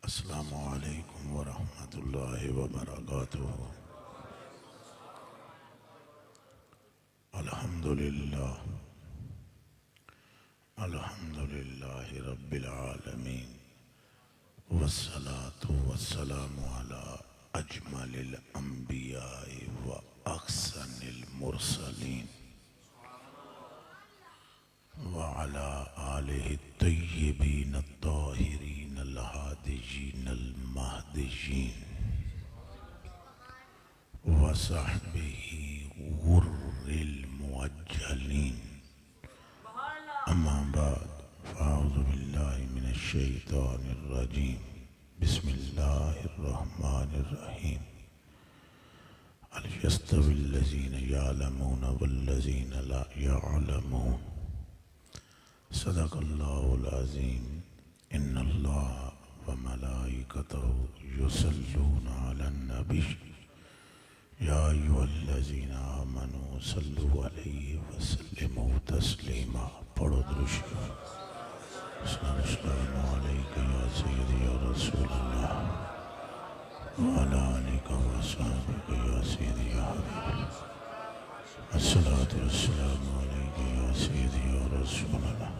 अस्सलामु अलैकुम वरहमतुल्लाहि वबरकातुहू। अल्हम्दुलिल्लाह अल्हम्दुलिल्लाहि रब्बिल आलमीन वस्सलातु वस्सलामु अला अजमलिल अंबियाइ व अहसनिल मुरसलीन व अला आलिहि तय्यबीन अत्ताहिरीन अल हादियीन अल महदियीन व सहबिही गुर्रिल मुअज्जलीन। अम्मा बाद फ़अऊज़ु बिल्लाहि मिनश शैतानिर रजीम। बिस्मिल्लाहिर रहमानिर रहीम। हल यस्तविल लज़ीना यअलमून वल्लज़ीना ला यअलमून। सदक़ल्लाहुल अज़ीम। इन्नल्लाह व मलाइकतहु युसल्लूना अलन नबी या अय्युहल्लज़ीना आमनू सल्लु अलैहि वसल्लिमू तस्लीमा। पढ़ो दुरूद शरीफ। अस्सलामु अलैका या सय्यदी या रसूलल्लाह व अला आलिका व अस्हाबिका या सय्यदी या हबीबल्लाह। अस्सलातु वस्सलामु अलैका या सय्यदी या रसूलल्लाह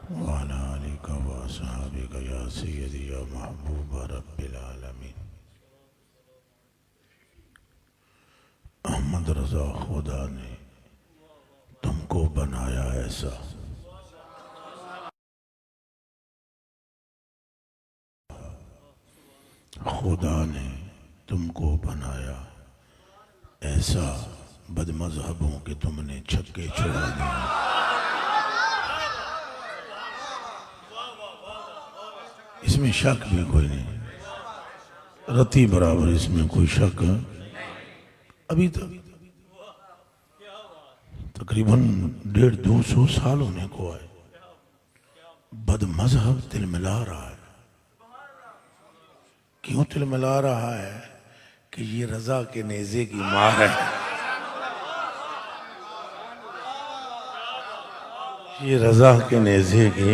व अला आलिका व अस्हाबिका या सय्यदी या महबूब रब्बिल आलमीन। अहमद रज़ा खुदा ने तुमको बनाया ऐसा, खुदा ने तुमको बनाया ऐसा, बदमज़हबों के तुमने छक्के छुड़ा दिए। इसमें शक भी कोई नहीं, रत्ती बराबर इसमें कोई शक। अभी तक तकरीबन 150-200 साल होने को है, बदमज़हब तिलमिला रहा है। क्यों तिलमिला रहा है? कि ये रजा के नेज़े की मार है, ये रजा के नेज़े की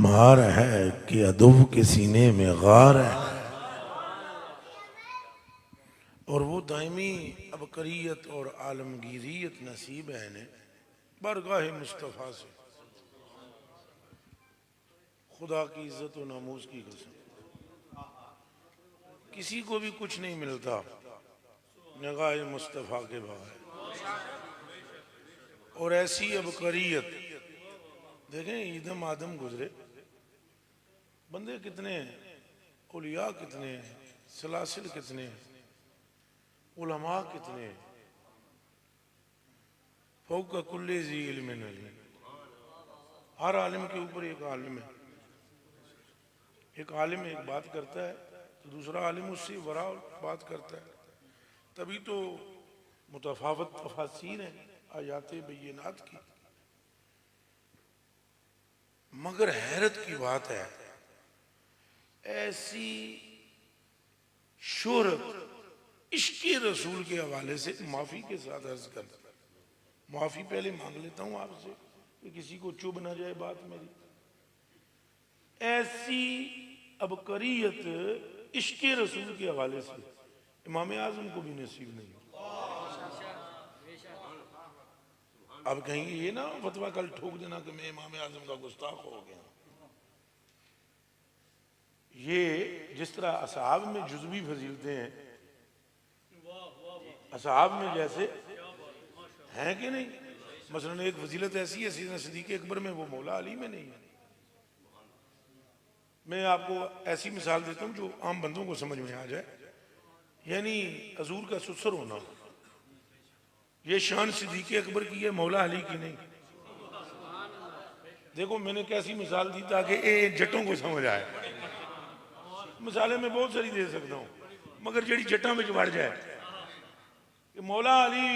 मार है कि अदब के सीने में गार है। और वो दायमी अबकरियत और आलमगीरियत नसीब है ने बरगाह मुस्तफ़ा से। खुदा की इज्जत और नामूस की कसम, किसी को भी कुछ नहीं मिलता निगाह मुस्तफ़ा के बगैर। और ऐसी अबकरियत देखें, ईदम आदम गुजरे, बंदे कितने हैं, औलिया कितने हैं, सलासिल कितने हैं, उलमा कितने हैं। फौका कुल्ले ज़ी इल्मिन अलीम। हर आलिम के ऊपर एक आलिम है। एक आलिम एक बात करता है तो दूसरा आलिम उससे वरा बात करता है, तभी तो मुतफावत तफासीर हैं आयात बय्यिनात की। मगर हैरत की बात है, ऐसी शोहरत इश्क़े रसूल के हवाले से माफ़ी के साथ अर्ज कर, माफ़ी पहले मांग लेता हूँ आपसे कि किसी को चुभ ना जाए बात मेरी। ऐसी अबकरियत इश्क़े रसूल के हवाले से इमाम आज़म को भी नसीब नहीं। अब कहीं ये ना फतवा कल ठोक देना कि मैं इमाम आज़म का गुस्ताख हो गया। ये जिस तरह असहाब में जुज़वी फजीलतें हैं, असहाब में जैसे हैं कि नहीं। मसलन एक फजीलत ऐसी है सैयदना सिद्दीक़ अकबर में, वो मौला अली में नहीं है। मैं आपको ऐसी मिसाल देता हूँ जो आम बंदों को समझ में आ जाए। यानी हजूर का सुसर होना, ये शान सिद्दीक़ अकबर की है, मौला अली की नहीं। देखो मैंने कैसी मिसाल दी ताकि जटों को समझ आए। मिसालें मैं बहुत सारी दे सकता हूँ, मगर जी जटा में वड़ जाए कि मौला अली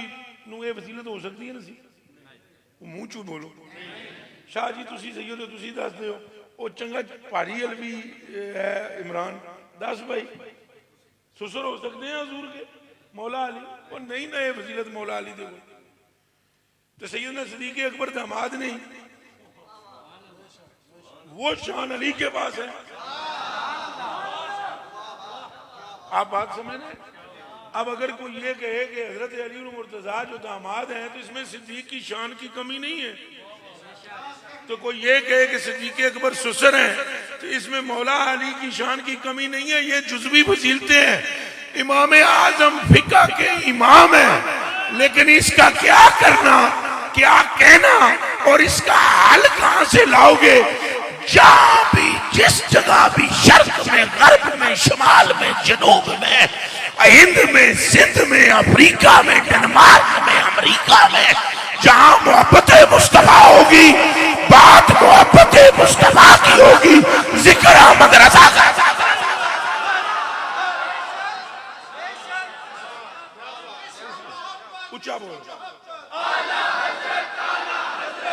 नूं ये वसीलत हो सकती है ना सी, मूँह चू बोलो शाह जी तुसी सही हो, तुसी दस दो। वो चंगा भारी अलवी है इमरान, दस भाई सुसर हो सकते हैं हजूर के मौला अली। और नहीं ना ये वसीलत मौला अली देखो तो सैयदना सिद्दीक़ अकबर दामाद नहीं, वो शान अली के पास है। आप बात समझ रहे? अब अगर कोई ये कहे कि हजरत अली और मुर्तजा जो दामाद हैं तो इसमें सिद्दीक की शान की कमी नहीं है, तो कोई ये कहे कि सिद्दीक अकबर ससुर हैं तो इसमें मौला अली की शान की कमी नहीं है। ये जुज़वी फजीलते हैं। इमाम आजम फिका के इमाम है, लेकिन इसका क्या करना, क्या कहना और इसका हाल कहां से लाओगे? जहां भी, जिस जगह भी, शर्क में, गर्ब में, शमाल में, जनूब में, हिंद में, सिंध में, अफ्रीका में, डेनमार्क में, अमेरिका में, जहां मोहब्बत मुस्तफा होगी, बात मोहब्बत मुस्तफा की होगी, जिक्र अहमद रजा का। ऊंचा बोलो,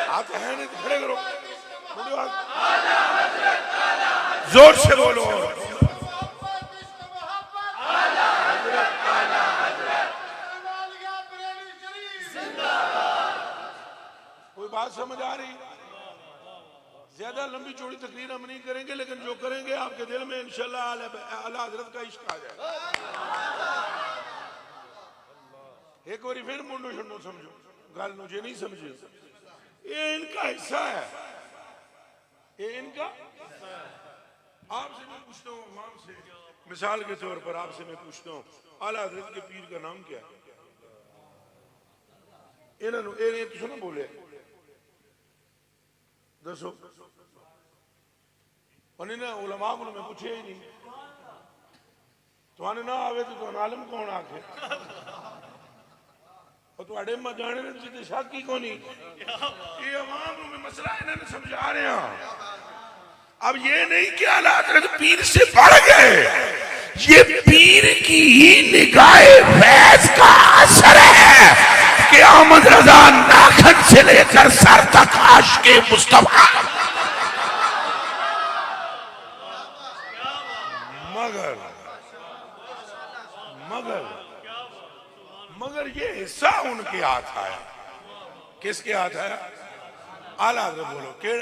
हाथ है नहीं तो खड़े करो, जोर से बोलो। कोई बात समझ आ रही? ज्यादा लंबी चौड़ी तकरीर हम नहीं करेंगे, लेकिन जो करेंगे आपके दिल में इंशाल्लाह आला हजरत का इश्क आ जाएगा। एक बार फिर मुंडो शुंडो समझो, गल मुझे नहीं समझे। ये इनका हिस्सा है, ये इनका। आपसे मैं पूछता हूँ, अवाम से, मिसाल के तौर पर आपसे मैं पूछता हूँ, आला हजरत के पीर का नाम क्या है? इन्होंने तो सुना बोले दसो, उलमा को मैं पूछे ही नहीं। तुहाने ना आवे तो आलम कौन आखे, और तुहाडे मैं जाने ने शक ही को नहीं। ये अवाम में मसला इन्होंने समझा रहे हैं। अब ये नहीं कि आला हज़रत पीर से बढ़ गए, ये पीर की ही निगाहे फैज का असर है कि अहमद रजा नाखन से लेकर सर तक आशिक़े मुस्तफा। मगर ये हिस्सा उनके हाथ आया। किसके हाथ आया? आला हज़रत बोलो के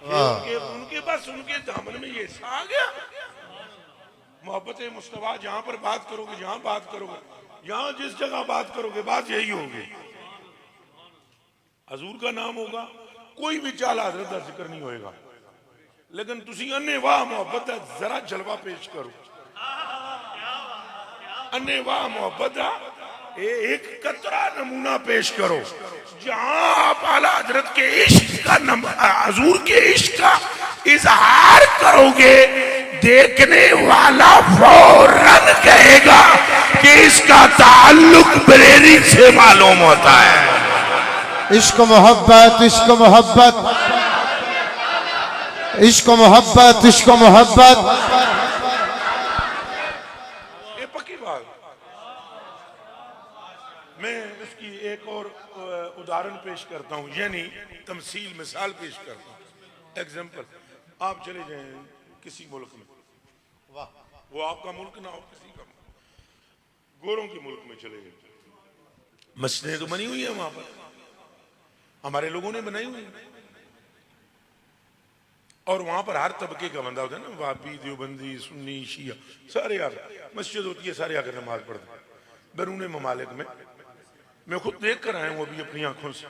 उनके बस उनके दामन में ये हिस्सा आ गया। मोहब्बत मुस्तफा जहां पर बात करोगे, जहां बात करोगे, यहां जिस जगह बात करोगे, बात यही होगी। हजूर का नाम होगा, कोई भी चाल हजरत का जिक्र नहीं होएगा, लेकिन तुसी अन्ने वाह मोहब्बत का जरा जलवा पेश करो। अन्ने वाह मोहब्बत का एक कतरा नमूना पेश करो। जहां आप आला हजरत के इश्क का, हजूर के इश्क का इजहार करोगे, देखने वाला फौरन कहेगा कि इसका ताल्लुक बरेली से मालूम होता है। इश्क मोहब्बत, इश्क मोहब्बत, इश्क मोहब्बत, इश्क मोहब्बत। ये पक्की बात। मैं इसकी एक और उदाहरण पेश करता हूँ, यानी तमसील, मिसाल पेश करता हूँ। एग्जाम्पल, आप चले जाएं किसी मुल्क में, वो आपका मुल्क ना हो, किसी का गोरों के मुल्क में चले गए, मस्जिदें तो बनी हुई है वहां पर, हमारे लोगों ने बनाई हुई, और वहां पर हर तबके का बंदा होता है ना, वाबी, देवबंदी, सुन्नी, शिया, सारे आकर मस्जिद होती है, सारे आकर नमाज पढ़ते हैं। बैरून ममालिक में मैं खुद देख कर आया हूँ अभी अपनी आंखों से।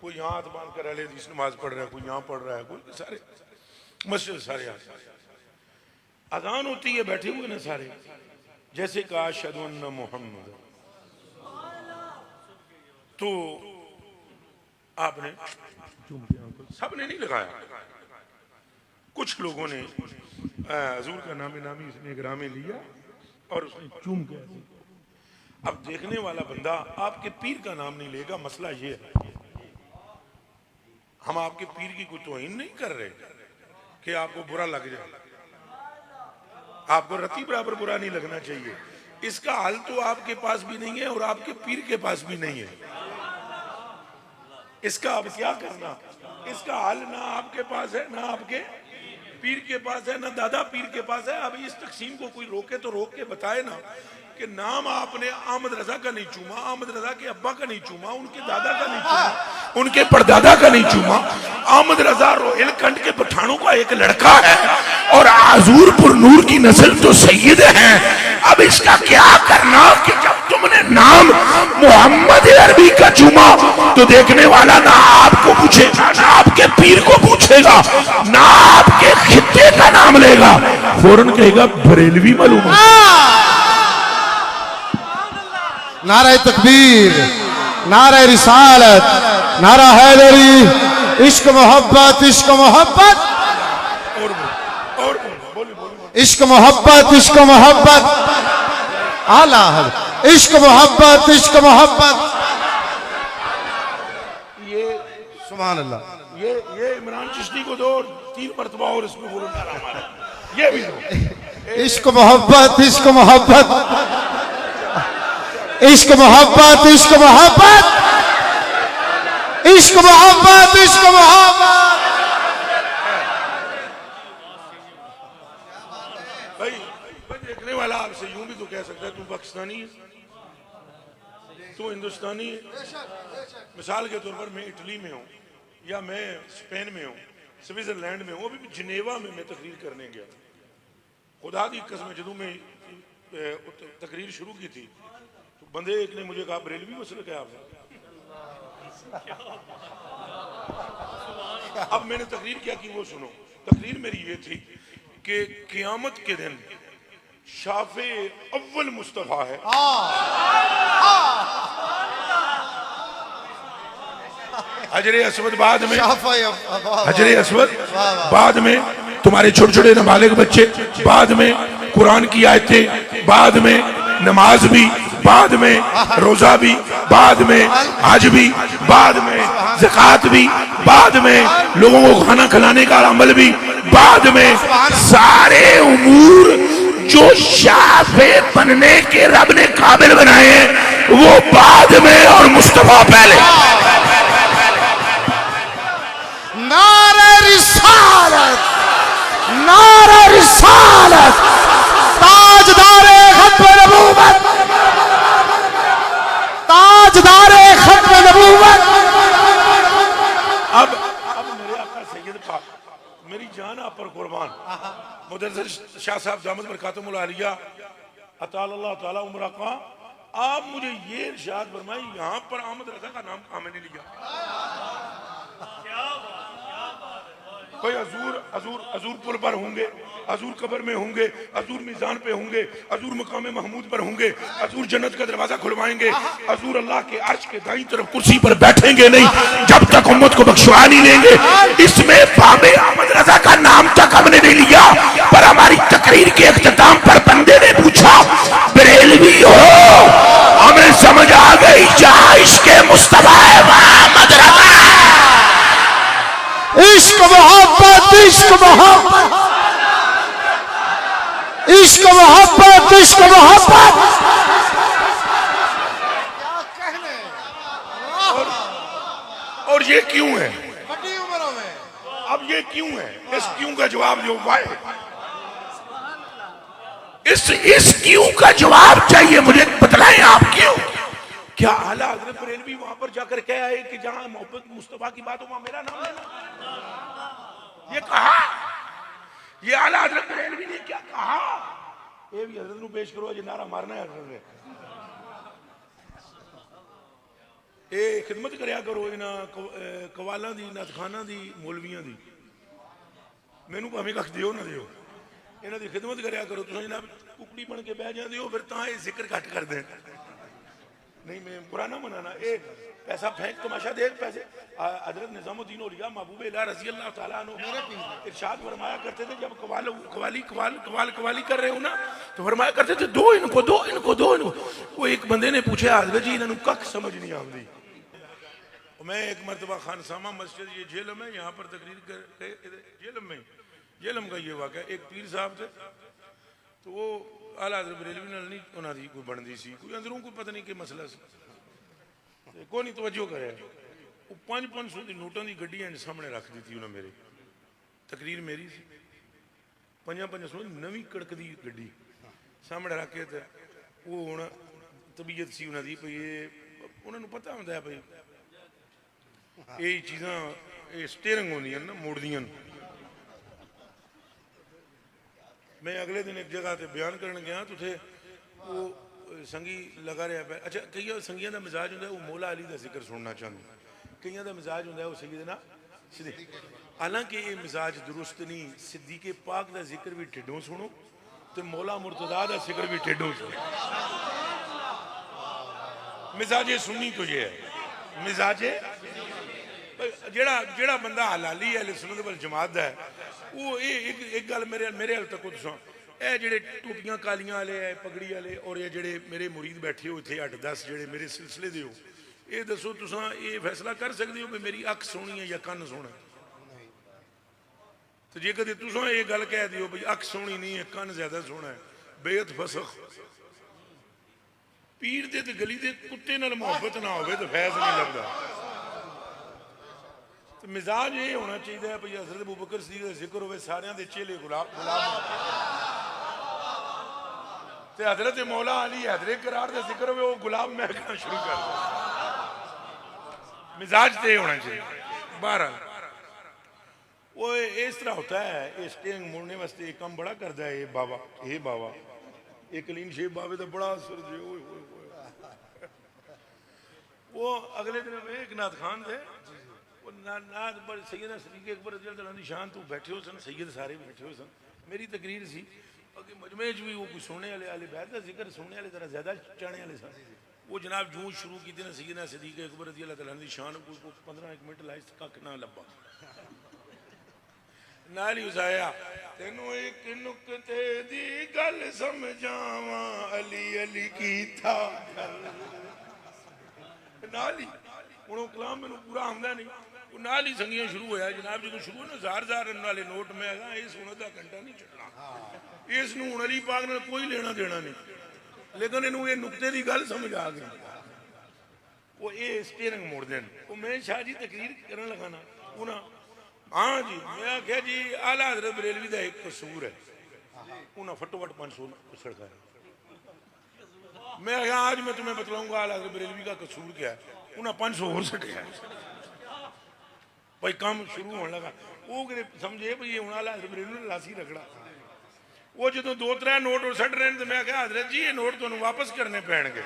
कोई यहाँ हाथ बांध कर अहले हदीस नमाज पढ़ रहा है, कोई यहाँ पढ़ रहा है, कोई सारे मस्जिद, सारे अजान होती है, बैठे हुए ना सारे, जैसे कहा अशहदु अन्ना मुहम्मद, तो आपने सबने नहीं लगाया, कुछ लोगों ने हजूर का नाम नामी इसने ग्रामे लिया और उसने चूम के। अब देखने वाला बंदा आपके पीर का नाम नहीं लेगा। मसला ये है, हम आपके पीर की कोई तौहीन नहीं कर रहे कि आपको बुरा लग जाए, आपको रत्ती बराबर बुरा नहीं लगना चाहिए। इसका हल तो आपके पास भी नहीं है और आपके पीर के पास भी नहीं है। इसका अब क्या करना, इसका हल ना आपके पास है ना आपके, पीर के पास है ना दादा पीर के पास है। अब इस तकसीम को कोई रोके तो रोक के बताए ना कि नाम आपने अहमद रजा का नहीं चूमा, अहमद रजा के अब्बा का नहीं चूमा, उनके दादा का नहीं चूमा, उनके परदादा का नहीं चूमा। अहमद रजा रोहिलखंड के पठानों का एक लड़का है और आजूरपुर नूर की नस्ल तो सैयद है। अब इसका क्या करना कि जब तुमने नाम मोहम्मद अरबी का चूमा तो देखने वाला ना आपको पूछेगा ना आपके पीर को पूछेगा ना आपके खित्ते का नाम लेगा, फौरन कहेगा बरेलवी मालूम है। नारा तकबीर, नारा रिसालत, नारा हैदरी, इश्क मोहब्बत, इश्क मोहब्बत, इश्क मोहब्बत, इश्क मोहब्बत, आला है इश्क मोहब्बत, इश्क मोहब्बत। ये सुभान अल्लाह। ये इमरान चिश्ती को दो और 3 मरतबा और इसमें बोलो नारा हमारा, ये भी दो। इश्क मोहब्बत, इश्क मोहब्बत, इश्क मोहब्बत, इश्क मोहब्बत, इश्क मोहब्बत, इश्क मोहब्बत। भाई देखने वाला आपसे यूं भी तो कह सकता है तू पाकिस्तानी है, तू हिंदुस्तानी है। मिसाल के तौर पर मैं इटली में हूँ या मैं स्पेन में हूँ, स्विट्जरलैंड में हूँ, अभी जिनेवा में मैं तकरीर करने गया। खुदा की कसम जदों में तकरीर शुरू की थी तो बंदे एक ने मुझे कहा बरेलवी मसलक है आपने। अब मैंने तकरीर क्या की वो सुनो। तकरीर मेरी ये थी कि क़यामत के दिन शाफे अव्वल मुस्तफा है। हजरे अस्वद बाद में, हजरे अस्वद बाद में, तुम्हारे छोटे छोटे नाबालिग बच्चे बाद में, कुरान की आयतें बाद में, नमाज भी बाद में, रोजा भी बाद में, हज भी बाद में, ज़कात भी बाद में, लोगों को खाना खिलाने का अमल भी बाद में, सारे उमूर जो शाफे बनने के रब ने काबिल बनाए हैं वो बाद में और मुस्तफा पहले। नारे रिसालत, नारे रिसालत, ताजदारे खत्म नबूवत, ताजदारे खत्म नबूवत। अब मेरे आका सैयद पाक मेरी जान आप पर कुर्बान मुदर्रिस शाह साहब दामद बरकातुहुल आलिया अताल्लाह ताला उम्र का, आप मुझे ये इरशाद फरमाए यहाँ पर अहमद रजा का नाम कहाँ मैंने लिया? कोई अजूर अजूर अजूर पुल पर होंगे, अजूर कब्र में होंगे, अजूर मीज़ान पे होंगे, अजूर मकाम महमूद पर होंगे, अजूर जन्नत का दरवाजा खुलवाएंगे, अजूर अल्लाह के अर्श के दाईं तरफ कुर्सी पर बैठेंगे नहीं जब तक उम्मत को बख्शवा नहीं लेंगे। इसमें बाबे अहमद रजा का नाम तक हमने नहीं लिया, पर हमारी तकरीर के इख्तिताम पर बंदे ने पूछा बरेलवी हो, हमें समझ आ गई जहां इश्क़े मुस्तफा है वहां अहमद रजा। इश्क मोहब्बत, इश्क मोहब्बत, इश्क मोहब्बत, इश्क मोहब्बत। और ये क्यों है? बड़ी उम्रों में अब ये क्यों है? इस क्यों का जवाब जो वाई, इस क्यों का जवाब चाहिए मुझे, बतलाएं आप क्यों। क्या आला हज़रत बरेलवी वहां पर जाकर कह आए कि जहां मोहब्बत मुस्तफा की बात हो वहां मेरा नाम लेना? ये कहा, ये आला हज़रत बरेलवी ने क्या कहा? ये भी हज़रत नूं पेश करो, ये नारा मारना है हज़रत ने। ये खिदमत करया करो इन्हां कवालां दी, नातखानां दी, मौलवियां दी, मैनू भावें कख दिओ ना दिओ, इन्हां दी खिदमत करया करो। तुसीं जनाब कुकड़ी बन के बह जांदे हो फिर तां ये जिक्र घट कर दें। नहीं मैं बुरा ना मनाना, ए पैसा फेंक तमाशा देख पैसे। हजरत निजामुद्दीन औलिया महबूब इलाही रज़ी अल्लाह ताला अन्हु इरशाद फरमाया करते थे जब कवाली कर रहे हो ना तो फरमाया करते थे दो इनको, दो इनको, दो इनको। वो एक बंदे ने पूछा हजरत जी इन्होंने कख समझ नहीं आती। मैं एक मरतबा खानसामा मस्जिद ये झेलम है यहाँ पर तकरीर कर झेलम में, झेलम का ये वाक़या, एक पीर साहब थे तो वो आला हज़रत बरेलवी नाल नहीं उन्हां दी कोई बनदी सी, कोई अंदरों कोई पता नहीं कि मसला सी, कोई नहीं तवज्जो करे। वो 500 दी नोटां दी गड्डी सामने रख दी थी उन्हें, मेरे तकरीर मेरी सी, पंजा सौ नवी कड़कदी गड्डी सामने रख के ते वो हुण तबीयत सी उन्हां दी भई उन्हां नूं पता हुंदा है भई ये चीज़ां ये स्टीयरिंग होंदियां ना मोड़दियां। मैं अगले दिन एक जगह ते बयान करन गया तो उथे वो संगी लगा रहा पे। अच्छा कई संगियां दा मिजाज हुंदा वो मौला अली दा जिक्र सुनना चाहते, कईयां दा मिजाज हुंदा वो सैयदना सिद्दीक। हालांकि ये मिजाज दुरुस्त नहीं, सिद्दीक़े पाक दा जिक्र भी ढिडों सुनो तो मौला मुर्तज़ा दा जिक्र भी ढिडों सुनो। मिजाजे सुन्नी तो ये है, मिजाजे जेड़ा जेड़ा बंदा हलाली अहले सुन्नत वल जमात दा है वो एक गल मेरे हाल तक दसो, ए जेड़े टूटियां कालियां वाले है पगड़ी वाले और ये जेड़े मेरे मुरीद बैठे हो इत्थे 8-10 जेड़े मेरे सिलसिले दे हो, ये दसो तुसां ये फैसला कर सकते हो कि मेरी अख सोहनी है या कन्न सोहना? तो जे कदे तुसां ये गल कह दियो भाई अख सोहनी नहीं है कन्न ज्यादा सोहना है, बेअत फसख। पीर दे ते गली दे कुत्ते नाल मोहब्बत ना होवे तो फैज नहीं लगता। तो मिजाज ये होना चाहिए भाई हज़रत अबू बकर सिद्दीक़ का जिक्र होवे सारियां दे चेले गुलाम ते हज़रत मौला अली हैदरे करार का जिक्र होवे वो गुलाम महकना शुरू कर दे। मिजाज तो होना चाहिए। बहरहाल वो इस तरह होता है, ये स्टीयरिंग मोड़ने वास्ते एक काम बड़ा करता है ये बाबा एक क्लीन शेव बाबे का बड़ा असर जे वो अगले दिन एक नाथ खान थे नाथ बड़े सैयद सदीक़ अकबर रज़ियल्लाहु अन्हु दी शान तो बैठे हो सन, सैयद सारे बैठे हो सन। मेरी तकरीर सी कि मजमे च भी वो कोई सुनने वाले आले बैत का जिक्र सुनने वाले जरा ज्यादा चाहने वाले सन। वो जनाब जूं शुरू की ना सैयदना सदीक़ अकबर रज़ियल्लाहु अन्हु दी शान को 15 मिनट लाए कख ना लब्बा नाल ही उसाया तेनू एक नुक्ते दी गल समझावा अली अली कीता नाल ही हुण कलाम मैनू पूरा आंदा नहीं नाल ही संगियां शुरू होया जनाब जो शुरू ना जार नाले नोट में आगा इस हुण दा घंटा नहीं छड्डना इस नूं हुण अली पाक नाल कोई लेना देना नहीं, लेकिन इनू ये नुक्ते की गल समझ आ गई। वो ये स्टीयरिंग मोड़ देन वो मैं शाह जी तकरीर करन लगा ना उन्हां हाँ जी मैं आख्या जी आला हज़रत बरेलवी का एक कसूर है उन्हें फटोफट 500 सड़काया। मैं आख्या आज मैं तुम्हें बतलाऊंगा आला हज़रत बरेलवी का कसूर क्या है, उन्हें 500 और सटिया भाई काम शुरू होने लगा। वो समझे भाई हूँ आला हज़रत बरेलवी ने लासी रखड़ा वो जो 2-3 नोट और सट रहे तो मैं आख्या हज़रत जी ये नोट तुहानू वापस करने पैणगे,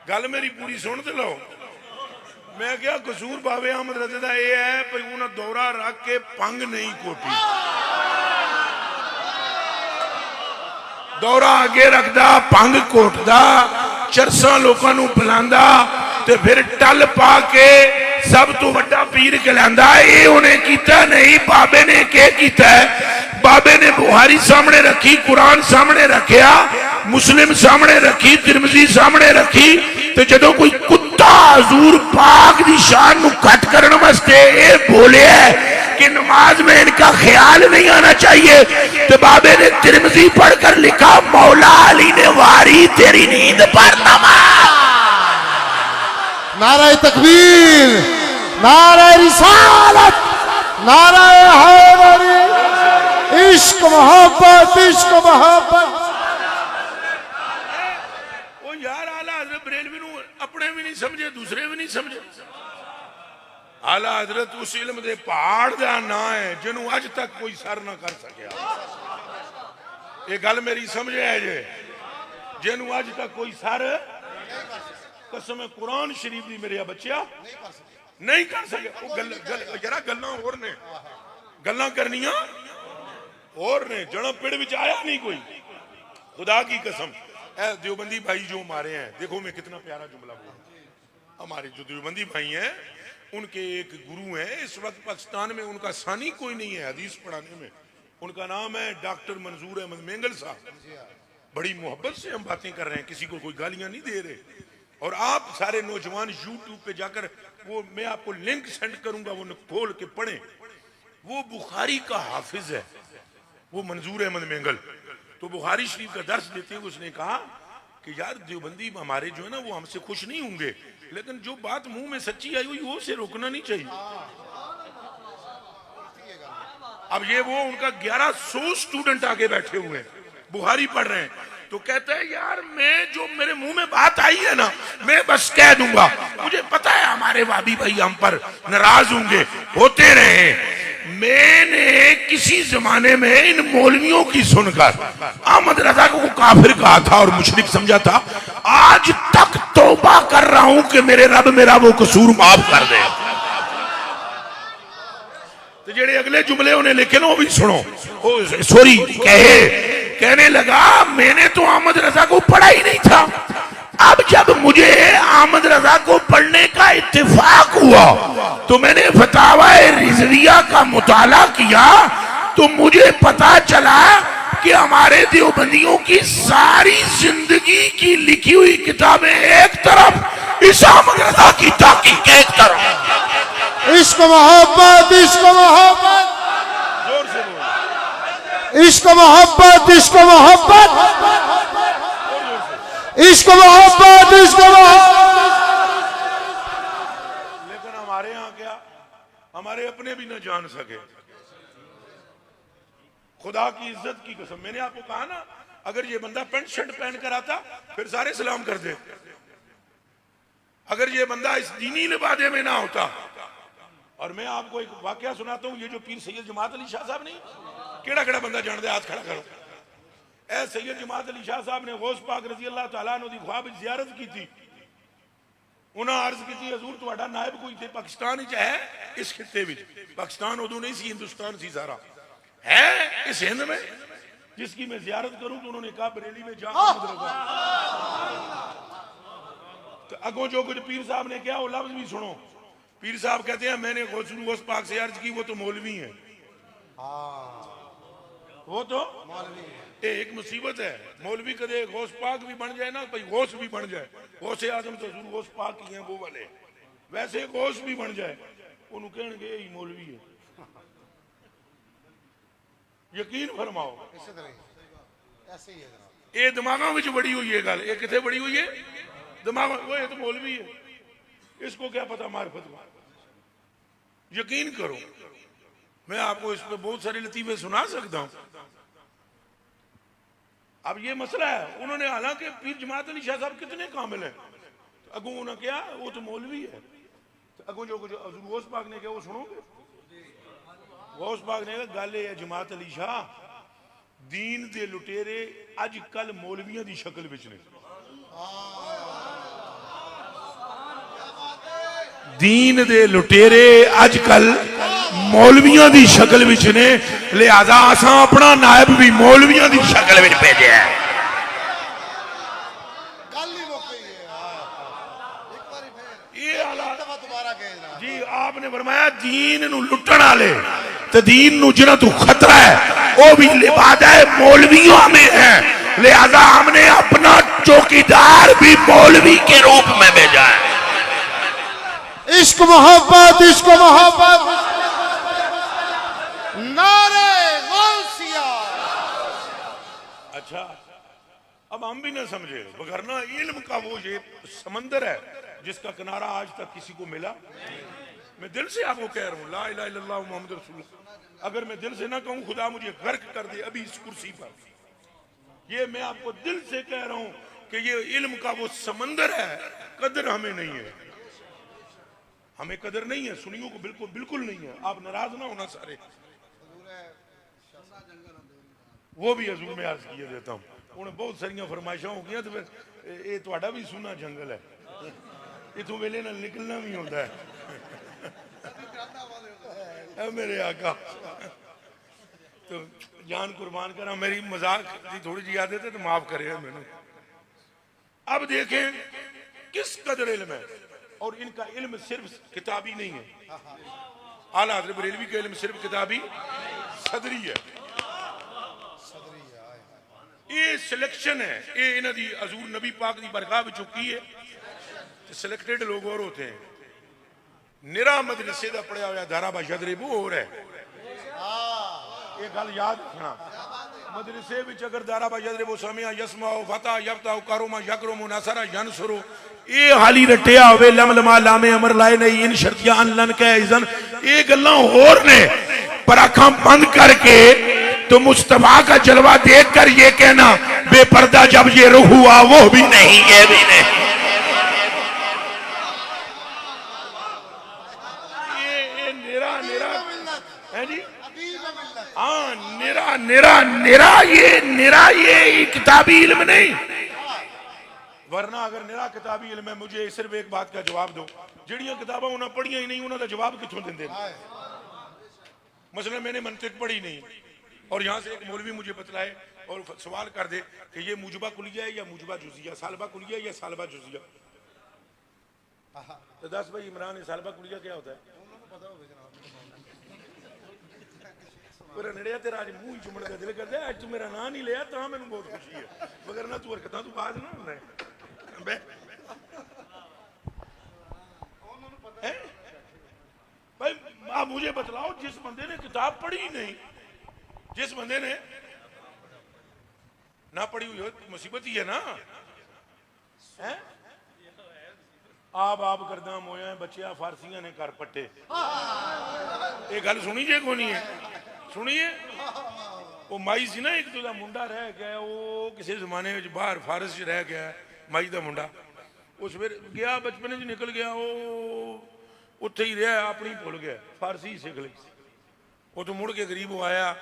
गल मेरी पूरी सुन तो लो। मैं क्या कसूर बाबे अहमद रज़ा दा ये है भाई उन्हें दौरा रख के पंग नहीं कोटी, दौरा आगे रखदा पंग कोटदा चरसा लोगों नूं पिलांदा ते फिर टल पा के सब तो वड्डा पीर कहलांदा। ये उन्हें कीता नहीं, बाबे ने क्या कीता है? बाबे ने बुखारी सामने रखी, कुरान सामने रखिया, मुस्लिम सामने रखी, तिरमिज़ी सामने रखी, तो जदों कोई कुत्ता हजूर पाक दी शान नूं घट करन वास्ते ये बोले कि नमाज में इनका ख्याल नहीं आना चाहिए, तो बाबे ने तिरमिज़ी पढ़कर लिखा मौला अली ने वारी तेरी नींद पर नमाज। नारे तकबीर, नारे रिसालत, नारे हैदरी, इश्क मोहब्बत, इश्क मोहब्बत। ओ यार आला हज़रत बरेलवी नूं अपने भी नहीं समझे दूसरे भी नहीं समझे। आला हज़रत उस इल्म दे पहाड़ दा ना है जिन्हों अज तक कोई सर ना कर सकिया। ये गल मेरी समझे है जे जिन्हों अज तक कोई सर कसम कुरान शरीफ दी मेरे बच्चिया नहीं कर सके। वो गल जरा गल्लां होर ने, गल्लां करनियां और ने जड़ा पेड़ विच आया नहीं कोई। खुदा की कसम ऐ देवबंदी भाई जो मारे हैं, देखो मैं कितना प्यारा जुमला बोल, हमारे जो देवबंदी भाई हैं उनके एक गुरु हैं इस वक्त पाकिस्तान में, उनका सानी कोई नहीं है हदीस पढ़ाने में, उनका नाम है डॉक्टर मंजूर अहमद मेंगल साहब। बड़ी मोहब्बत से हम बातें कर रहे हैं, किसी को कोई गालियां नहीं दे रहे। और आप सारे नौजवान यूट्यूब पे जाकर वो मैं आपको लिंक सेंड करूंगा, वो खोल के पढ़ें। वो बुखारी का हाफिज है वो मंजूर अहमद मेंगल, तो बुखारी शरीफ का दर्स देते हुए उसने कहा कि यार देवबंदी हमारे जो है ना वो हमसे खुश नहीं होंगे, लेकिन जो बात मुंह में सच्ची आई हुई वो से रोकना नहीं चाहिए। अब ये वो उनका 1100 स्टूडेंट आगे बैठे हुए हैं, बुखारी पढ़ रहे हैं, तो कहता है यार मैं जो मेरे मुंह में बात आई है ना मैं बस कह दूंगा, मुझे पता है हमारे वादी भाई हम पर नाराज होंगे, होते रहे। मैंने किसी जमाने में इन मौलवियों की सुनकर अहमद रजा को काफिर कहा था और मुशरिक समझा था, आज तक तौबा कर रहा हूं कि मेरे रब मेरा वो कसूर माफ कर दे। तो जेड़े अगले जुमले उन्हें लिखे ना वो भी सुनो। सॉरी कहने लगा मैंने तो अहमद रजा को पढ़ा ही नहीं था, अब जब मुझे अहमद रजा को पढ़ने का इत्तेफाक हुआ तो मैंने फतावा रिजविया का मुताला किया तो मुझे पता चला कि हमारे देवबंदियों की सारी जिंदगी की लिखी हुई किताबें एक तरफ, इस अहमद रजा की ताकीक एक तरफ। इश्क मोहब्बत, इश्क मोहब्बत, जोर से बोलो। इश्क मोहब्बत, इश्क मोहब्बत, इश्क मोहब्बत, इश्क मोहब्बत। लेकिन हमारे यहाँ क्या, हमारे अपने भी न जान सके। खुदा की इज्जत की कसम, मैंने आपको कहा ना अगर ये बंदा पेंट शर्ट पहन कर आता फिर सारे सलाम कर दे, अगर ये बंदा इस दीनी लिबादे में ना होता। और मैं आपको एक वाकया सुनाता हूं, ये जो पीर सैयद जमात अली शाह साहब नहीं, केड़ा केड़ा बंदा जानते, हाथ खड़ा करो। ए सैयद जमात अली शाह साहब ने गौस पाक रजी अल्लाह तआला अन्हु दी ख्वाब जियारत की थी। उन्हें अर्ज की थी हजूर तुहाडा नायब कोई थे पाकिस्तान च है, इस खिते में पाकिस्तान उदू नहीं सी, हिंदुस्तान सी सारा है इस हिंद में, जिसकी मैं जियारत करूं। तो उन्होंने कहा बरेली में जा। तो अगों जो कुछ पीर साहब ने किया वो लफ्ज भी सुनो। पीर साहब कहते हैं मैंने गौस पाक से अर्ज की, वो तो मौलवी है, वो तो एक मुसीबत है। मौलवी कदे गौस पाक भी बन जाए ना, भाई गौस भी बन जाए, गौस आजम तो हजूर गौस पाक ही हैं वो वाले, वैसे गौस भी बन जाए उन्होंने कहणगे यही मौलवी है। यकीन फरमाओ ऐसे ही है जनाब। ये दिमागों में बड़ी हुई है गल, ये कितने बड़ी हुई है दिमाग, वो ये तो मौलवी है, इसको क्या पता मारिफत में। यकीन करो मैं आपको इस पे बहुत सारे लतीफे सुना सकता हूं। अब ये मसला है, उन्होंने हालांकि पीर जमात अली शाह साहब कितने कामिल हैं, तो अगू उन्होंने क्या वो तो मौलवी है। तो अगू जो कुछ हजूर गौस पाक ने क्या वो सुनोगे। गौस पाक ने कहा गल है जमात अली शाह, दीन दे लुटेरे अज कल मौलवियों की शक्ल विच ने, दीन दे लुटेरे अजकल मौलवियों की शक्ल विच ने, लिहाजा असा अपना नायब भी मौलवियों की शक्ल विच भेजे है। ये हालात जी आपने फरमाया दीन नू लुटण वाले ते दीन नू जिन्हां तू खतरा है वो भी लिबादा मौलवियों में है, लिहाजा हमने अपना चौकीदार भी मौलवी के रूप में भेजा है। इश्क मोहब्बत, इश्क मोहब्बत, नारे गौसिया। अच्छा अब हम भी ना समझे, वरना इल्म का वो ये समंदर है जिसका किनारा आज तक किसी को मिला। मैं दिल से आपको कह रहा हूँ ला इलाहा इल्लल्लाह मुहम्मद रसूलुल्लाह, अगर मैं दिल से ना कहूँ खुदा मुझे गर्क कर दे अभी इस कुर्सी पर, ये मैं आपको दिल से कह रहा हूँ कि ये इल्म का वो समंदर है, कदर हमें नहीं है, हमें कदर नहीं है, सुनियों को बिल्कुल बिल्कुल नहीं है। आप नाराज ना होना सारे, वो भी हजूर में अर्ज किए देता हूँ, उन्हें बहुत सारिया फरमाइशा हो गई, तो फिर ये थोड़ा भी सुना जंगल है, इतों वेले नाल निकलना भी होता है। मेरे आका तो जान कुर्बान करा, मेरी मजाक की थोड़ी जी आदत है तो माफ करे मैंने। अब देखें किस कदर इल्म है, और इनका इल्म सिर्फ किताबी नहीं है, आला हज़रत बरेलवी का इल्म सिर्फ किताबी सदरी है, ये सिलेक्शन है, ये इन्हां दी हजूर नबी पाक की बरगाह विचों की है, सिलेक्टेड लोग और होते हैं। निरा मदरसे का पढ़िया हुआ दारा बाशदरे वो हो रहा है, ये गल याद रखना। मदरसे विच अगर दारा बाशदरे वो समिया यसमाओ फता यफ्ता करोमा यकरुम नसरा यनसुरु ये हाली रटिया होवे लमलमा लामे अमर लाए नहीं इन शर्तियां अनलन के इज़न, ये गल्लां होर ने। पर आंखें बंद करके तो मुस्तफा का जलवा देखकर ये कहना बेपर्दा जब ये रुख हुआ वो भी नहीं, ये भी नहीं। ये निरा निरा है जी, हाँ निरा निरा निरा ये किताबी इल्म नहीं। वरना अगर निरा किताबी इल्म है, मुझे सिर्फ एक बात का जवाब दो, जिहड़ियां किताबां उन्हें पढ़ियां ही नहीं उन्होंने जवाब कित्थों देंदे? मसलन मैंने मंतिक पढ़ी नहीं और यहाँ से एक मौलवी मुझे बतलाए और सवाल कर दे कि ये मुजबा कुलिया है या मुजबा जुजिया, सालबा कुलिया या सालबा जुजिया, तो दस भाई इमरान सालबा कुलिया क्या होता है? नड़िया तेरा आज मुंह चुमण का दिल करता है, आज तू मेरा नाम नहीं लिया तो मैंने बहुत खुशी है, मगर ना तू हरकत तू बाज ना होना है। भाई आप मुझे बतलाओ, जिस बंदे ने किताब पढ़ी ही नहीं, जिस बंदे ने ना पढ़ी हुई हो मुसीबत ही है ना, है? आप करदा मोया बच्चिया फारसियां ने कर पट्टे, ये गल सुनी जे को नहीं है? सुनिए, वो माई सी ना एक तो मुंडा रह गया, वो किसी जमाने में बाहर फारस च रह गया, माई का मुंडा, उस फिर गया बचपन च निकल गया, वो उत्थे ही रहा, अपनी भुल गया, फारसी ही सीख ली। वो तो मुड़ के गरीब हो आया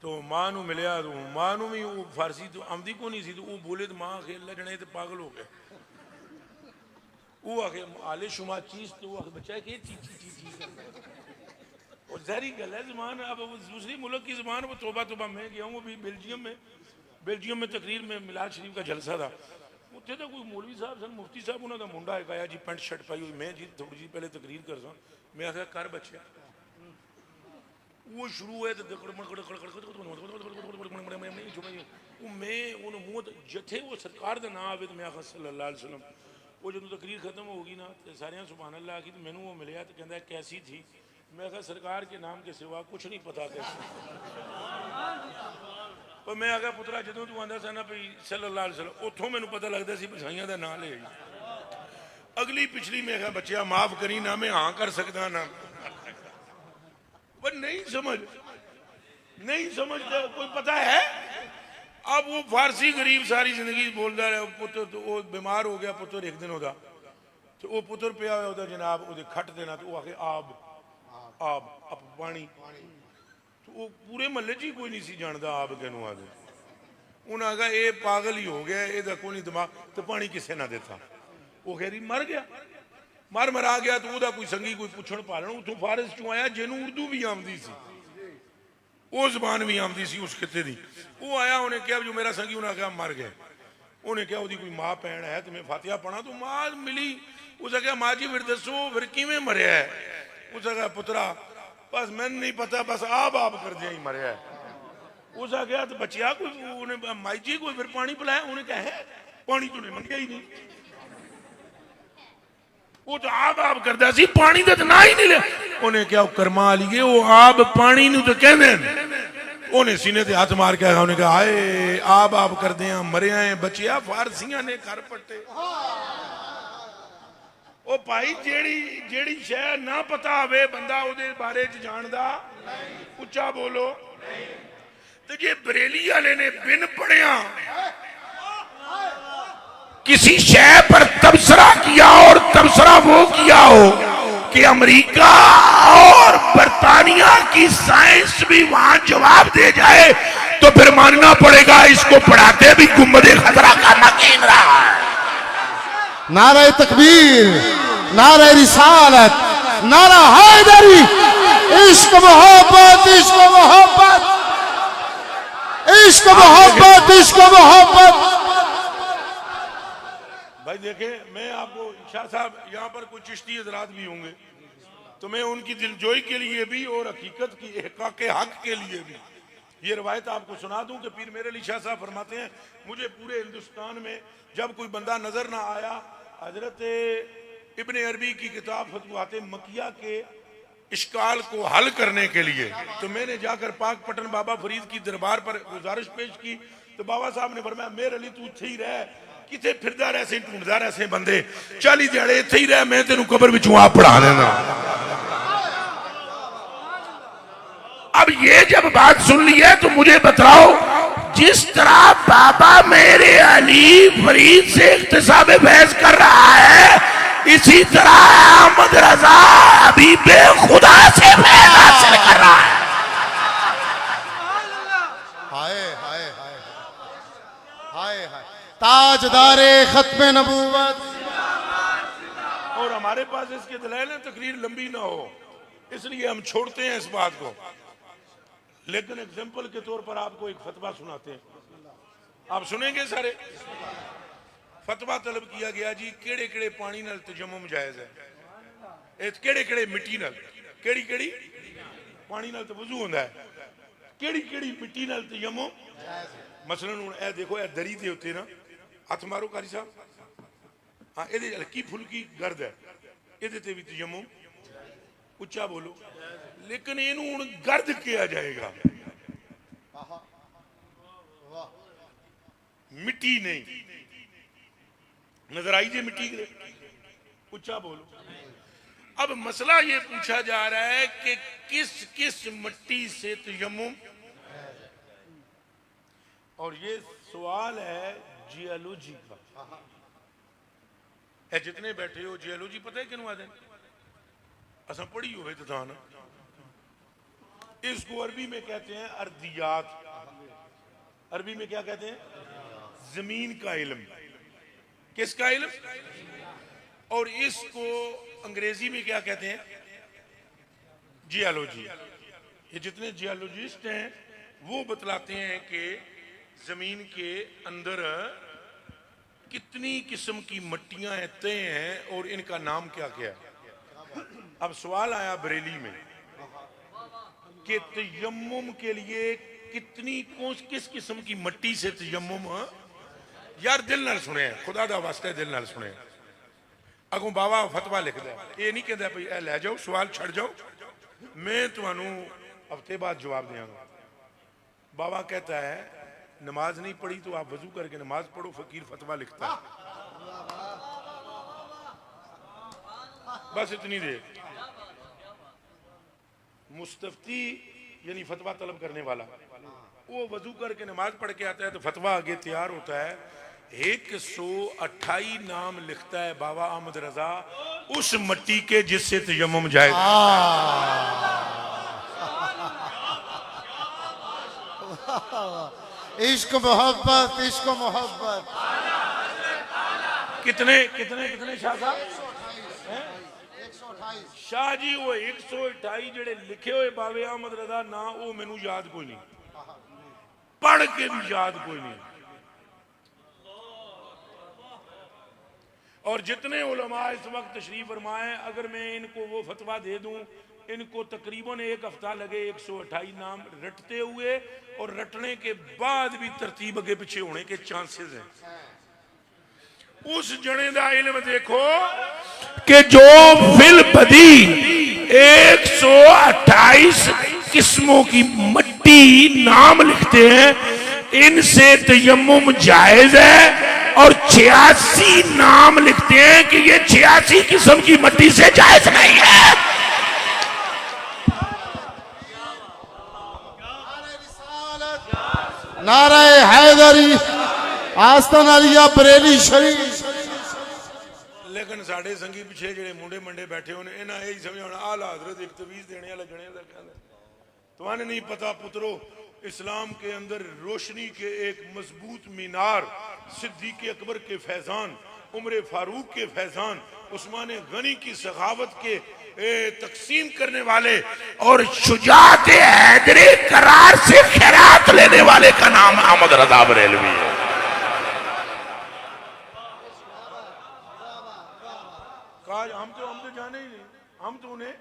तो मां नू मिलिया, तो मां नू भी वो फारसी तो आमदी को नहीं सी, तो वो बोले तो मां आखे लजने तो पागल हो गया, वो आखे आले शुमा चीज, तो वो आखे बच्चा कि चीज चीज चीज, और जहरी गल है जबान। अब दूसरी मुल्क की जबान, वो तोबा तोबा मैं गया हूँ अभी बेल्जियम में तकरीर में मिलाद शरीफ का जलसा था, उत्थे तो कोई मौलवी साहब सन, मुफ्ती साहब, उन्होंने मुंडा एक आया जी, पेंट शर्ट पाई हुई, मैं जी थोड़ी जी पहले तकरीर कर सा, मैं आखिया कर बच्चा, वो शुरू है तो मैं मूँह जथे वो सरकार का नाम आवे तो मैं आखा सल्लल्लाहु अलैहि वसल्लम, वो जो तकरीर खत्म होगी ना तो सारे सुभान अल्लाह आखी, तो मैनू वो मिलया तो कहता कैसी थी, मैं आखा सरकार के नाम के सिवा कुछ नहीं पता कैसे। पर मैं आखा पुत्रा जो तू आंदा सा ना भाई सल्लल्लाहु अलैहि वसल्लम, उतों मैनू पता लगता सी बसाइयां का नाम ले, अगली पिछली मैं आखा बच्चिया माफ करी ना, मैं हाँ कर सकता ना, पर नहीं समझता कोई पता है। अब वो फारसी गरीब सारी जिंदगी बोलता रहा, पुत्र तो वो बीमार हो गया, पुत्र एक दिन होता तो वो पुत्र पिया होता जनाब वो खट देना, तो वो आखे आब पानी, तो वो पूरे महल्ले च ही कोई नहीं सी जानता आब कहनू आदे, उन्हें आखा ये पागल ही हो गया, ये कोई नहीं दिमाग, तो पानी किसे ना देता, वो कह रही मर गया, मरा गया, तो वह कोई संगी कोई पुछण पालन, उतों फारस चों आया जिन्हों उर्दू भी आमदी सी, वो जबान भी आमदी सी उस खिते दी, वो आया, उन्हें कहा जो मेरा संगी, उन्हें कहा मर गया, उन्हें कहा उसकी कोई माँ भैन है, तो मैं फातिहा पढ़ा, तो माँ मिली, उसने कहा माँ जी फिर दसो फिर किवें मरिया है, उसने कहा पुत्रा बस मैंने नहीं पता, बस आप कर दिया ही मरिया है, उसने कहा तो बचिया कोई, उन्हें माई जी कोई फिर पानी पिलाया, उन्हें कहा है पानी तो नहीं मंगया ही नहीं, वो तो आप करता सी, पानी का तो ना ही नहीं लिया, उन्हें क्या कर्मा लिए वो आप पानी नू तो कहते, उन्हें सीने ते हाथ मार के आया, उन्हें कहा आए आप करते हैं मरिया है बचिया फारसियां ने कर पट्टे। ओ भाई जेड़ी शह ना पता होवे बंदा उहदे बारे च जानदा, उच्चा बोलो, तो जे बरेली वाले ने बिन पढ़िया किसी शय पर तबसरा किया और तबसरा वो किया हो कि अमेरिका और बर्तानिया की साइंस भी वहां जवाब दे जाए, तो फिर मानना पड़ेगा इसको पढ़ाते भी गुम्बदे खतरा का मकीन रहा है। नारा तकबीर, नारा रिसालत, नारा हैदरी, इश्क मोहब्बत, इश्क मोहब्बत, इश्क मोहब्बत, इश्क मोहब्बत। भाई देखे, मैं आपको शाह साहब यहाँ पर कुछ चिश्ती हजरात भी होंगे, तो मैं उनकी दिलजोई के लिए भी और हकीकत की इहक़ाक़ के हक के लिए भी ये रवायत आपको सुना दूं कि पीर मेरे अली शाह साहब फरमाते हैं, मुझे पूरे हिंदुस्तान में जब कोई बंदा नजर ना आया, हजरत इब्न अरबी की किताब फतवाते मकिया के इश्काल को हल करने के लिए, तो मैंने जाकर पाक पटन बाबा फरीद की दरबार पर गुजारिश पेश की, तो बाबा साहब ने फरमाया मेरे अली तू इत्थे ही रह, किथे फिरदा रह से ढूंढदा रह से बंदे 40 दिहाड़े इत्थे ही रह, मैं तेनू कब्र विचों आप पढ़ा देना। अब ये जब बात सुन ली है तो मुझे बताओ, जिस तरह बाबा मेरे अली फरीद से इख्तिसाम फैज कर रहा है, इसी तरह अहमद रजा अभी बेखुदा से फैज हासिल कर रहा है। हाय हाय हाय हाय हाय ताजदारे खत्म नबूवत। और हमारे पास इसके दलाइल हैं, तकरीर लंबी ना हो इसलिए हम छोड़ते हैं इस बात को, लेकिन एग्जाम्पल के तौर पर आपको एक फतवा सुनाते हैं, आप सुनेंगे सारे। फतवा तलब किया गया जी, केड़े केड़े पानी नाल तयम्मुम जायज है, केड़े केड़े मिट्टी नाल, केड़ी केड़ी पानी नाल तो वुजू होंदा है, केड़ी केड़ी मिट्टी नाल तयम्मुम। मसलन हुण ए देखो, ए दरी दे उत्ते ना हथ मारो कारी साहब, हाँ ये हल्की फुल्की गर्द है, ये भी तयम्मुम, उच्चा बोलो। लेकिन इनू हुण गर्द किया जाएगा, मिट्टी नहीं। नजर आई जे मिट्टी, उच्चा बोलो। अब मसला ये पूछा जा रहा है कि किस किस मिट्टी से तयम्मुम, और ये सवाल है जियोलॉजी का। जितने बैठे हो जियोलॉजी पता है किनू आदे, असा पढ़ी हो तो था ना। इसको अरबी में कहते हैं अर्दियात, अरबी में क्या कहते हैं, जमीन का इल्म। किसका इल्म? और इसको अंग्रेजी में क्या कहते हैं, जियोलॉजी। ये जितने जियोलॉजिस्ट हैं वो बतलाते हैं कि जमीन के अंदर कितनी किस्म की मट्टियां तय हैं और इनका नाम क्या क्या है। अब सवाल आया बरेली में कि तयम्मुम के लिए कितनी किस किस्म की मट्टी से तयम्मुम। यार दिल नाल सुने, खुदा दा वास्ते दिल नाल सुने। अगों बाबा फतवा लिखदा है, ये नहीं कहता भाई ए लै जाओ सवाल छड़ जाओ, मैं तुहानू हफ्ते बाद जवाब देंगा। बाबा कहता है नमाज नहीं पढ़ी तो आप वजू करके नमाज पढ़ो, फकीर फतवा लिखता है। बस इतनी देर। मुस्तफ्ती यानी फतवा तलब करने वाला, वो वजू करके नमाज पढ़ के आता है तो फतवा आगे तैयार होता है। 128 नाम लिखता है बाबा अहमद रजा उस मट्टी के जिससे तयम्मुम जाए। इश्क मोहब्बत, इश्क मोहब्बत। कितने कितने कितने शाह साहब? शाह जी वो 128 जेड़े लिखे हुए बाबे अहमद रजा ना, वो मैनू याद कोई नहीं, पढ़ के भी याद कोई नहीं। और जितने उलमा इस वक्त तशरीफ फरमाए, अगर मैं इनको वो फतवा दे दूं, इनको तकरीबन एक हफ्ता लगे 128 नाम रटते हुए, और रटने के बाद भी तरतीब अगे पीछे होने के चांसेस हैं। उस जने दा इल्म देखो कि जो फिल बदी 128 किस्मों की मट्टी नाम लिखते हैं, इनसे तयम्मुम जायज है। और 86 नाम लिखते हैं कि ये 86 किस्म की मट्टी से जायज नहीं है। नारे हैदरी, आस्तान अलिया बरेली शरीफ। लेकिन साढ़े संगी पिछे जेडे मुंडे मंडे बैठे होने, इन्हें यही समझाना आला हजरत एक तवीज देने वाला जने का कहना। तुम्हें नहीं पता पुत्रो, इस्लाम के अंदर रोशनी के एक मजबूत मीनार सिद्दीक अकबर के फैजान, उमर फारूक के फैजान, उस्मान गनी की सखावत के तकसीम करने वाले और शुजात हैदरी करार से खैरात लेने वाले का नाम अहमद रजा बरेलवी है। हम तो जाने ही नहीं, हम तो उन्हें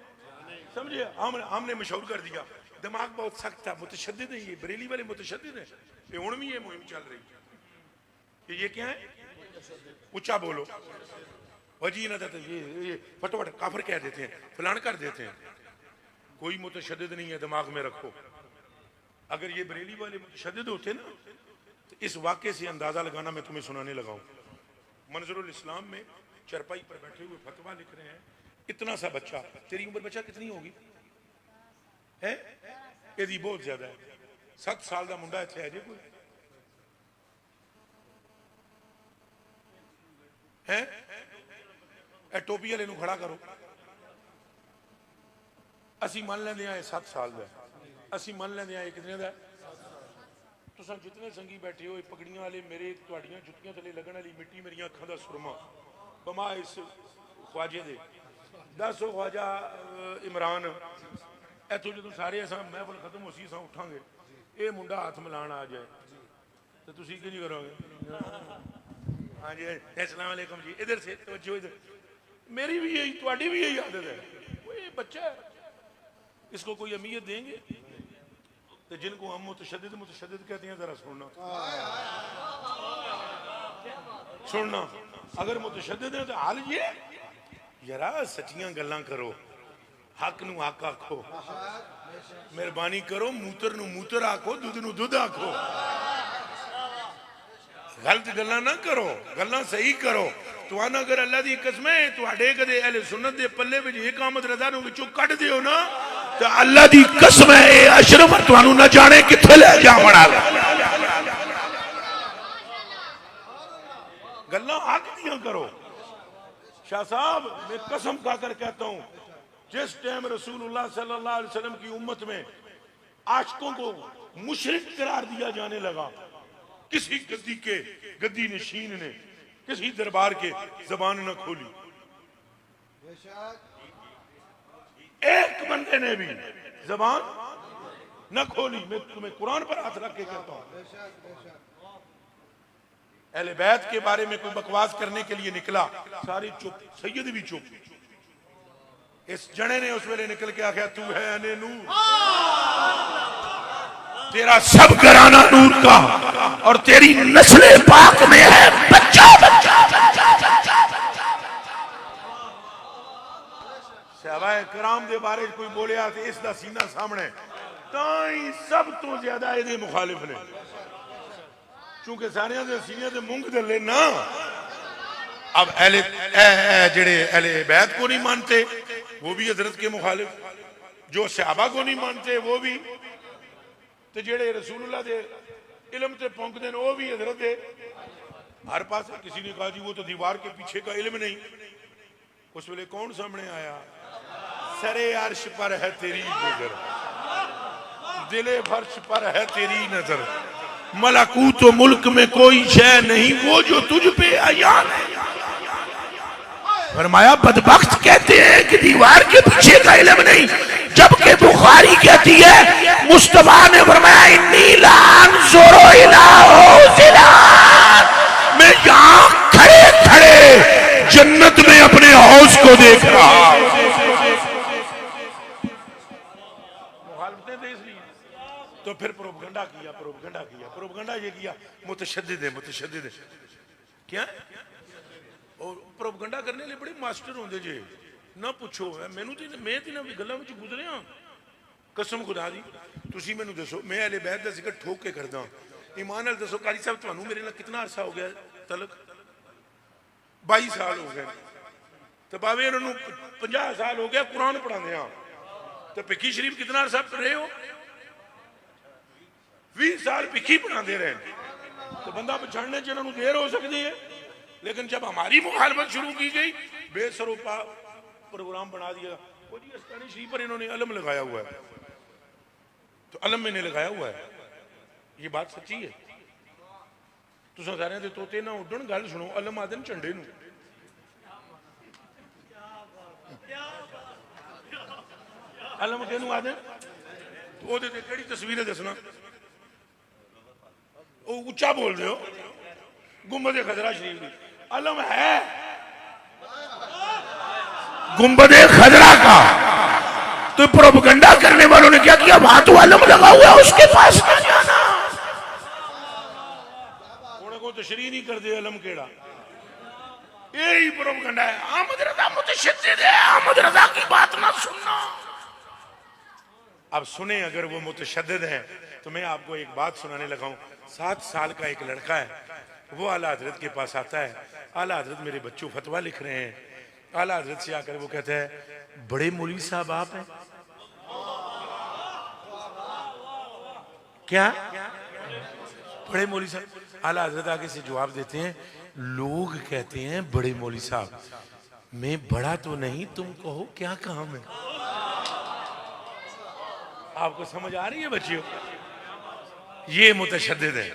समझे, हमने मशहूर कर दिया। दिमाग बहुत सख्त था, मुतशद्दिद है, ये बरेली वाले मुतशद्दिद है। ये हुण भी ये मुहिम चल रही है। ये क्या है? ऊंचा बोलो, वजी ना ये फटोफट काफर कह देते हैं, फलान कर देते हैं। कोई मुतशद्दिद नहीं है, दिमाग में रखो। अगर ये बरेली वाले मुतशद्दिद होते ना, तो इस वाक़े से अंदाजा लगाना मैं तुम्हें सुनाने लगाऊं। मंजरुल इस्लाम में चरपाई पर बैठे हुए फतवा लिख रहे हैं। इतना सा बच्चा, तेरी उम्र बच्चा कितनी होगी? है ਇਹਦੀ ਬਹੁਤ ਜ਼ਿਆਦਾ ਹੈ। 7 ਸਾਲ ਦਾ ਮੁੰਡਾ ਇੱਥੇ ਹੈ ਜੇ ਕੋਈ ਹੈ? ਇਹ ਟੋਪੀ ਵਾਲੇ ਨੂੰ ਖੜਾ ਕਰੋ। ਅਸੀਂ ਮੰਨ ਲੈਂਦੇ ਹਾਂ ਇਹ 7 ਸਾਲ ਦਾ, ਅਸੀਂ ਮੰਨ ਲੈਂਦੇ ਹਾਂ ਇਹ ਕਿਤਨੇ ਦਾ। ਤੁਸੀਂ ਜਿतने संगी बैठे हो पगड़ियां वाले मेरे तुहाड़ियां जुत्तियां थले लगन वाली मिट्टी मेरी अखां दा सुरमा बमा इस ख्वाजे दे दसो ख्वाजा इमरान इतों जो सारे असां महफिल खत्म हो सी असां उठांगे ये मुंडा हाथ मिलान आ जाए तो तुसीं की नहीं करोगे? हाँ जी अस्सलाम वालेकुम जी, इधर से तवज्जो इधर। मेरी भी यही तुहाड़ी भी यही आदत है। वो ये बच्चा है, इसको कोई अहमियत देंगे? तो जिनको हम मुतशद्दिद मुतशद्दिद कहते हैं जरा सुनना सुनना। अगर मुतशद्दिद है तो हाल ये जरा सच्चियां गल्लां करो, हक नू हक आखो, मेहरबानी करो, मूत्र नू मूत्र आखो, दुध नू दुध आखो। गलत गल्लां ना करो, गल्लां सही करो। तुहानू अगर अल्लाह दी कसम है तुहाडे कदे अहले सुन्नत दे पल्ले विच एक आमद रज़ा नू विचों कढ दिओ ना तो अल्लाह दी कसम है ये अशरफ तुहानू ना जाने किथे ले जावण वाला। गल्लां हक दियां करो। शाह साहब मैं कसम खाकर कहता हूं जिस टाइम रसूलुल्लाह सल्लल्लाहु अलैहि वसल्लम की उम्मत में आशिकों को मुशरिक करार दिया जाने लगा, किसी गद्दी नशीन ने किसी दरबार के जबान न खोली, एक बंदे ने भी जबान न खोली। मैं तुम्हें कुरान पर हाथ रख के कहता हूं अहले बैत के बारे में कोई बकवास करने के लिए निकला, सारी चुप, सैयद भी चुप। इस जने ने उस वेले निकल के आख्या तू है अने नूर, तेरा सब घराना नूर का और तेरी नस्ले पाक में है बच्चा बच्चा। सहाबाए कराम दे बारे कोई बोले आते इसका सीना सामने ताई सब तो ज्यादा ये मुखालिफ ने, क्योंकि सारे दे सीने ते मूंग दे लेना। अब अहले जेड़े अहले बैत को नहीं मानते वो भी हजरत के मुखालिफ, जो सहाबा को नहीं मानते वो भी, तो जेड़े रसूलुल्लाह दे इल्म ते पहुंचते हैं वो भी हजरत दे। हर पास किसी ने कहा जी वो तो दीवार के पीछे का इल्म नहीं। उस वेले कौन सामने आया? सरे अर्श पर है तेरी नजर, दिले फर्श पर है तेरी नजर, मलकूत व मुल्क में कोई शय नहीं वो जो तुझ पे अयान है। फरमाया बदबख्त कहते हैं कि दीवार के पीछे का इल्म नहीं, जबकि बुखारी कहती है मुस्तफा ने फरमाया इन्नी लान जोरो मैं यहां खड़े खड़े जन्नत में अपने हौस को देख रहा। तो फिर प्रोपगंडा किया, प्रोपगंडा किया, प्रोपगंडा ये किया मुतशद्दिद है, मुतशद्दिद है। क्या और प्रोपगंडा करने लिए बड़े मास्टर होंगे जे ना पूछो। मैनू तो मैं तो इन्होंने गलों में गुजरे हाँ, कसम खुदा दी। तुसी मैनू दसो मैं अहले बैत का जिक्र ठोक के करदा, ईमान नाल दसो कारी साहब तुहानू मेरे नाल कितना अरसा हो गया तलक? 22 साल हो गए। तो भावे इन्होंने 50 साल हो गया कुरान पढ़ाते हाँ, तो भिक्खी शरीफ कितना अरसा रहे हो? 20 साल भिक्खी पढ़ाते रहे। तो बंदा पछाड़ने च इन्होंने देर हो सकती है, लेकिन जब हमारी मुखालफत शुरू की गई बेसरोपा प्रोग्राम बना दिया। वो जी अस्तानी शरीफ पर इन्होंने अलम लगाया हुआ है, तो अलम मैंने लगाया हुआ है, ये बात सच्ची है। तो सारे दे तोते ना उड़न, गल सुनो, अलम आदन झंडे नू। अलम किनू आदन? ओदे ते केड़ी तस्वीर है दसना? ओ उच्चा बोल रहे हो, गुंबद खजरा शरीफ की अलम है, गुंबद खजरा का। तो प्रोपगंडा करने वालों ने क्या किया? वहां तो अलम लगा हुआ है, उसके पास ना जाना। उनको तशरीह नहीं कर दे अलम केड़ा, यही प्रोपगंडा है। अहमद रजा मुतशद्दिद है, अहमद रजा की बात ना सुनना। अब सुने, अगर वो मुतशद्दिद है तो मैं आपको एक बात सुनाने लगा हूं। 7 साल का एक लड़का है, वो आला हजरत के पास आता है। आला हजरत मेरे बच्चों फतवा लिख रहे हैं। आला हजरत से आकर वो कहता है बड़े मौलवी साहब आप हैं? क्या बड़े मौलवी साहब? आला हजरत आगे से जवाब देते हैं, लोग कहते हैं बड़े मौलवी साहब, मैं बड़ा तो नहीं, तुम कहो क्या काम है? आपको समझ आ रही है बच्चियों? ये मुतशद्दिद है।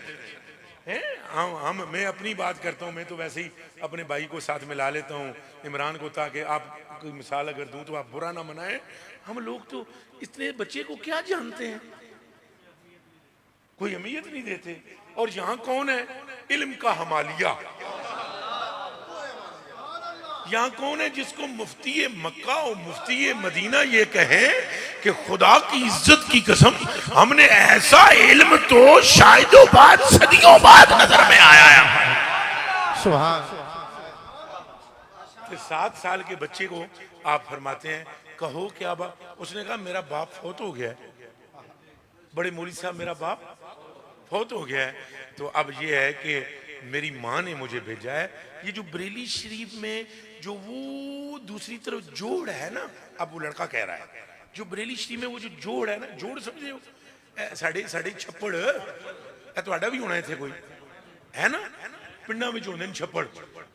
मैं अपनी बात करता हूँ, मैं तो वैसे ही अपने भाई को साथ में ला लेता हूँ, इमरान को, ताकि आप कोई मिसाल अगर दूं तो आप बुरा ना मनाएं। हम लोग तो इतने बच्चे को क्या जानते हैं, कोई अहमियत नहीं देते। और यहाँ कौन है इल्म का हमालिया? यहाँ कौन है जिसको मुफ्ती मक्का और मुफ्ती मदीना ये कहें कि खुदा की इज्जत की कसम हमने ऐसा इल्म तो शायदों बाद सदियों बाद नजर में आया है। सुभान। तो 7 साल के बच्चे को आप फरमाते हैं कहो क्या बाप? उसने कहा मेरा बाप फौत हो गया है। बड़े मौलवी साहब मेरा बाप फौत हो गया है, तो अब ये है कि मेरी माँ ने मुझे भेजा है। ये जो बरेली शरीफ में जो वो दूसरी तरफ जोड़ है ना, अब वो लड़का कह रहा है जो बरेली शरीफ में वो जो जोड़ है ना, जोड़ समझे हो? साढ़े छप्पड़ ਤੁਹਾਡਾ भी होना इतने कोई है ना, पिंडा में होंगे छप्पड़,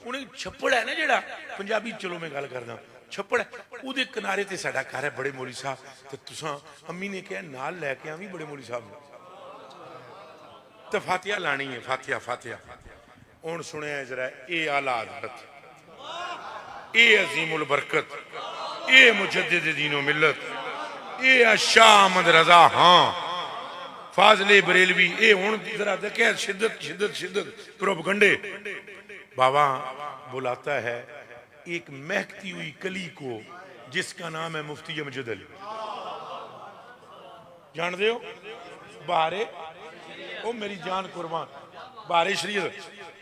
उन्हें छप्पड़ है ना जेड़ा पंजाबी, चलो मैं गल करदा, छप्पड़ है उहदे किनारे ते साडा घर है बड़े मौलवी साहब। ते तुसां अम्मी ने कहा नाल लैके आवी बड़े मौलवी साहब तो फातिहा लानी है। फातिहा हुण सुनिया जरा, ए आला हज़रत, ए अजीमुल बरकत, ए मुजद्दिद दीनो मिल्लत, ए शाह अहमद रजा, हाँ फाजले बरेलवी, ए हुण जरा देखिए शिद्दत प्रोपगंडे। बाबा बुलाता है एक महकती हुई कली को जिसका नाम है मुफ्ती अमजद अली। जान दे हो बारे, ओ मेरी जान कुर्बान, बारे शरीयत।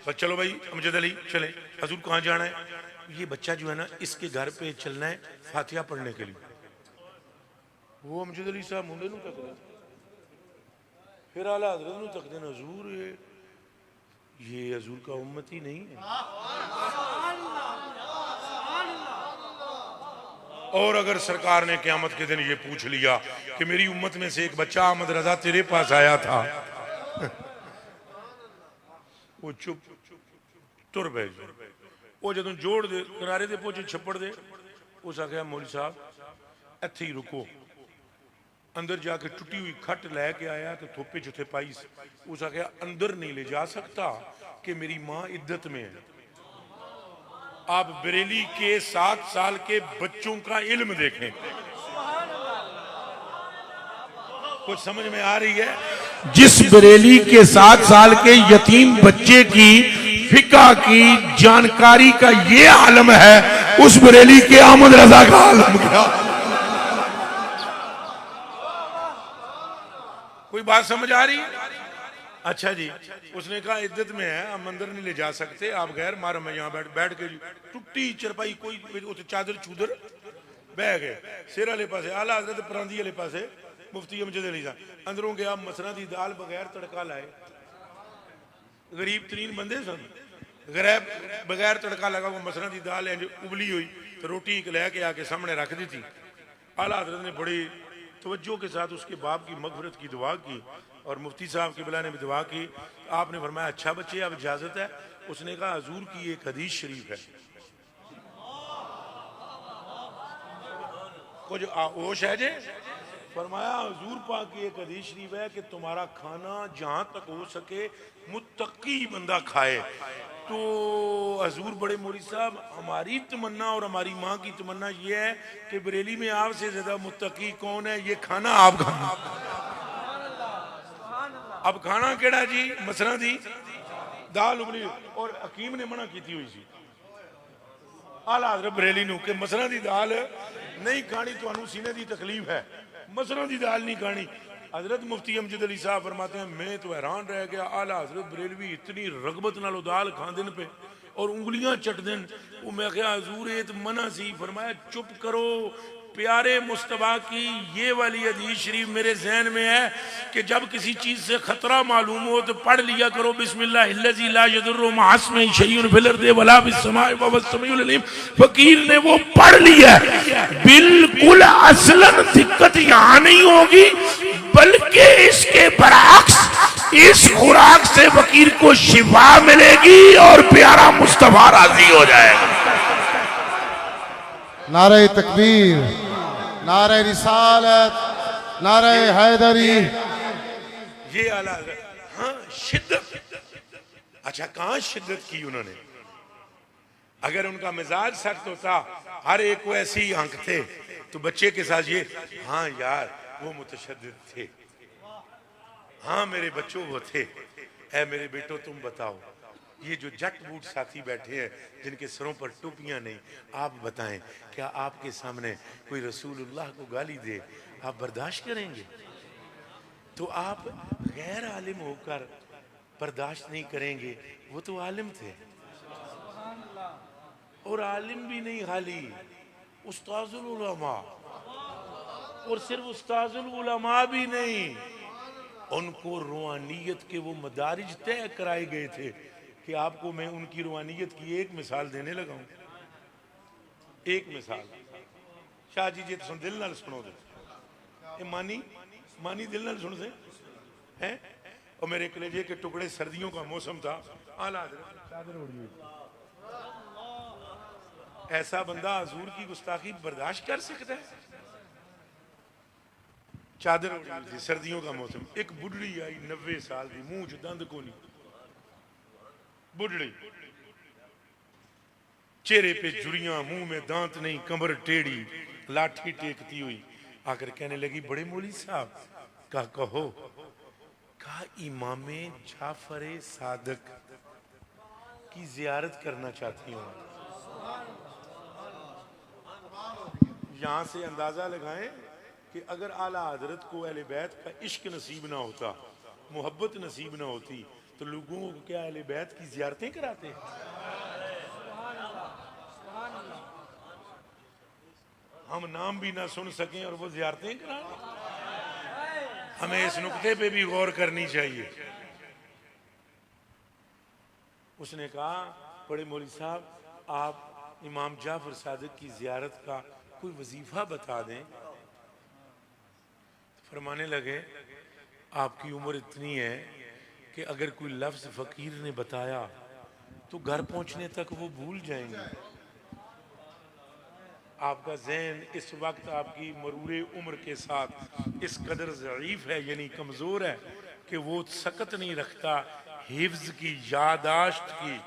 बस चलो भाई अमजद अली चले, हजूर कहाँ जाना है? ये बच्चा जो है ना इसके घर पे चलना है फातिहा पढ़ने के लिए। वो अमजद अली साहब मुंडे नूं तकदे, फिर आला हज़रत नूं तकदे, हजूर ये हजूर का उम्मती नहीं है। और अगर सरकार ने क़यामत के दिन ये पूछ लिया कि मेरी उम्मत में से एक बच्चा अहमद रजा तेरे पास आया था, वो चुप तुर पै। वो जो जोड़ दे किनारे दे पहुंचे छप्पड़ दे, उस आख्या मौलवी साहब इत्थे ही रुको। अंदर जाके टूटी हुई खट लैके आया तो थोपे चुथे पाई। उस आख्या अंदर नहीं ले जा सकता कि मेरी माँ इद्दत में है। आप बरेली के 7 साल के बच्चों का इल्म देखें, कुछ समझ में आ रही है? जिस बरेली के 7 साल के यतीम बच्चे की फिका की जानकारी का ये आलम है, उस बरेली के अहमद रजा का आलम क्या? कोई बात समझ आ रही है? अच्छा जी, उसने कहा इद्दत में है, हम अंदर नहीं ले जा सकते, आप गैर मारो। मैं यहाँ बैठ के टुट्टी चरपाई, कोई चादर चूदर बह गए। सिर वाले पासे आला हज़रत, परांदी वाले पासे मुफ्ती अमजद अली साहब। अंदरों गया मसरा दी दाल बगैर तड़का लाए, गरीब तरीन बंदे सन, बगैर तड़का लगा वो मसरा दी दाल उबली हुई तो रोटी एक लैके आके सामने रख दी थी। आला हज़रत ने बड़ी तवज्जो के साथ उसके बाप की मग़फ़िरत की दुआ की और मुफ्ती साहब की बिला ने भी दुआ की। आपने फरमाया अच्छा बच्चे अब इजाजत है। उसने कहा हजूर की एक हदीस शरीफ है, कुछ होश है जे? फरमाया हजूर पाक की एक हदीस शरीफ है कि तुम्हारा खाना जहां तक हो सके मुत्तकी बंदा खाए। तो हजूर बड़े मौलवी साहब, हमारी तमन्ना और हमारी माँ की तमन्ना ये है कि बरेली में आपसे ज्यादा मुत्तकी कौन है, ये खाना आप खाना। अब खाना केड़ा जी? मसरा दी दाल उबली। और हकीम ने मना की हुई सी आला हज़रत बरेली नूं कि मसरा दी दाल नहीं खानी, तुहानू सीने दी तकलीफ है, मसरा दी दाल नहीं खानी। हजरत मुफ्ती अमजद अली साहब फरमाते हैं मैं तो हैरान रह गया, आला हज़रत बरेलवी इतनी रगबत नालों दाल खांदन पे और उंगलियां चटदन। वो मैं क्या हजूर ये तो मना सी। फरमाया चुप करो, प्यारे मुस्तफा की ये वाली हदीस शरीफ मेरे जहन में है कि जब किसी चीज से खतरा मालूम हो तो पढ़ लिया करो बिस्मिल्लाहिल्लज़ी ला यदुर्रु मअ इस्मिही शैउन फिल अर्दि वला फिस समाइ व हुवस समीउल अलीम। फकीर ने वो पढ़ लिया, बिल्कुल असलन दिक्कत यहाँ नहीं होगी, बल्कि इसके बरअक्स इस खुराक से फकीर को शिफा मिलेगी और प्यारा मुस्तफा राजी हो जाएगा। नारे तकबीर, नारे रिसालत, नारे हैदरी। ये आला, हाँ शिद्दत। अच्छा कहां शिद्दत की उन्होंने? अगर उनका मिजाज सख्त होता, हर एक को ऐसे ही आंकते, तो बच्चे के साथ ये, हाँ यार वो मुतशद्दिद थे, हाँ मेरे बच्चों वो थे, ऐ मेरे बेटो तुम बताओ, ये जो जट बूट साथी बैठे हैं जिनके सरों पर टोपियां नहीं, आप बताएं क्या आपके सामने कोई रसूलुल्लाह को गाली दे आप बर्दाश्त करेंगे? तो आप गैर आलिम होकर बर्दाश्त नहीं करेंगे, वो तो आलिम थे। और आलिम भी नहीं खाली, उस्ताजुल उलमा, और सिर्फ उस्ताजुल उलमा भी नहीं, उनको रूहानियत के वो मदारिज तय कराए गए थे कि आपको मैं उनकी रूहानियत की एक मिसाल देने लगा हूं। एक मिसाल शाह जी जी सुन दिल नाल सुनो दे, ये मानी मानी दिल नाल सुन से हैं। और मेरे कलेजे के टुकड़े, सर्दियों का मौसम था, आला हज़रत चादर उड़ी हुई, ऐसा बंदा हजूर की गुस्ताखी बर्दाश्त कर सकता है? चादर उड़ी हुई थी, सर्दियों का मौसम, एक बुढ़ड़ी आई 90 साल की, मुंह च दंद को नहीं, बुढ़ड़ी, चेहरे पे झुर्रियां, मुंह में दांत नहीं, कमर टेढ़ी, लाठी टेकती हुई आकर कहने लगी, बड़े मौली साहब, कहा कहो। कहा इमामे जाफर सादक की जियारत करना चाहती हूँ। यहां से अंदाजा लगाएं कि अगर आला हजरत को अहले बैत का इश्क नसीब ना होता, मोहब्बत नसीब ना होती, तो लोगों को क्या अहले बैत की जियारतें कराते? हम नाम भी ना सुन सकें और वो जियारतें कराएं? हमें इस नुक्ते पे भी गौर करनी चाहिए। उसने कहा, बड़े मौलवी साहब, आप इमाम जाफर सादिक की जियारत का कोई वजीफा बता दें। फरमाने लगे, आपकी उम्र इतनी है कि अगर कोई लफ्ज फकीर ने बताया तो घर पहुंचने तक वो भूल जाएंगे। आपका ज़हन इस वक्त आपकी मरूरे उम्र के साथ इस कदर ज़ईफ़ है, यानी कमज़ोर है, कि वो सकत नहीं रखता हिफ्ज़ की, यादाश्त की।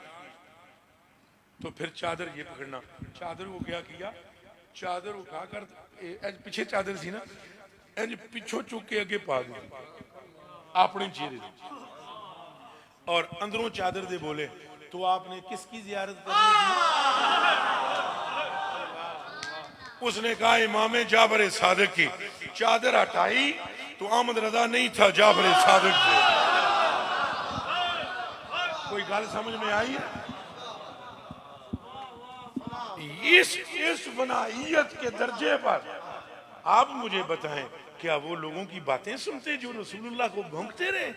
तो फिर चादर ये पकड़ना, चादर को क्या किया, चादर उठाकर पीछे चादर सी ना, इंज पिछो चुक के अगे पा दी अपने चेहरे, और अंदरों चादर दे बोले, तो आपने किसकी जियारत करनी थी? उसने कहा इमामे जाफर सादिक की। चादर हटाई तो अहमद रजा नहीं था, जाफर सादिक थे। कोई गल समझ में आई? इस फनाइयत के दर्जे पर आप मुझे बताएं, क्या वो लोगों की बातें सुनते जो रसूलुल्लाह को भौंकते रहे?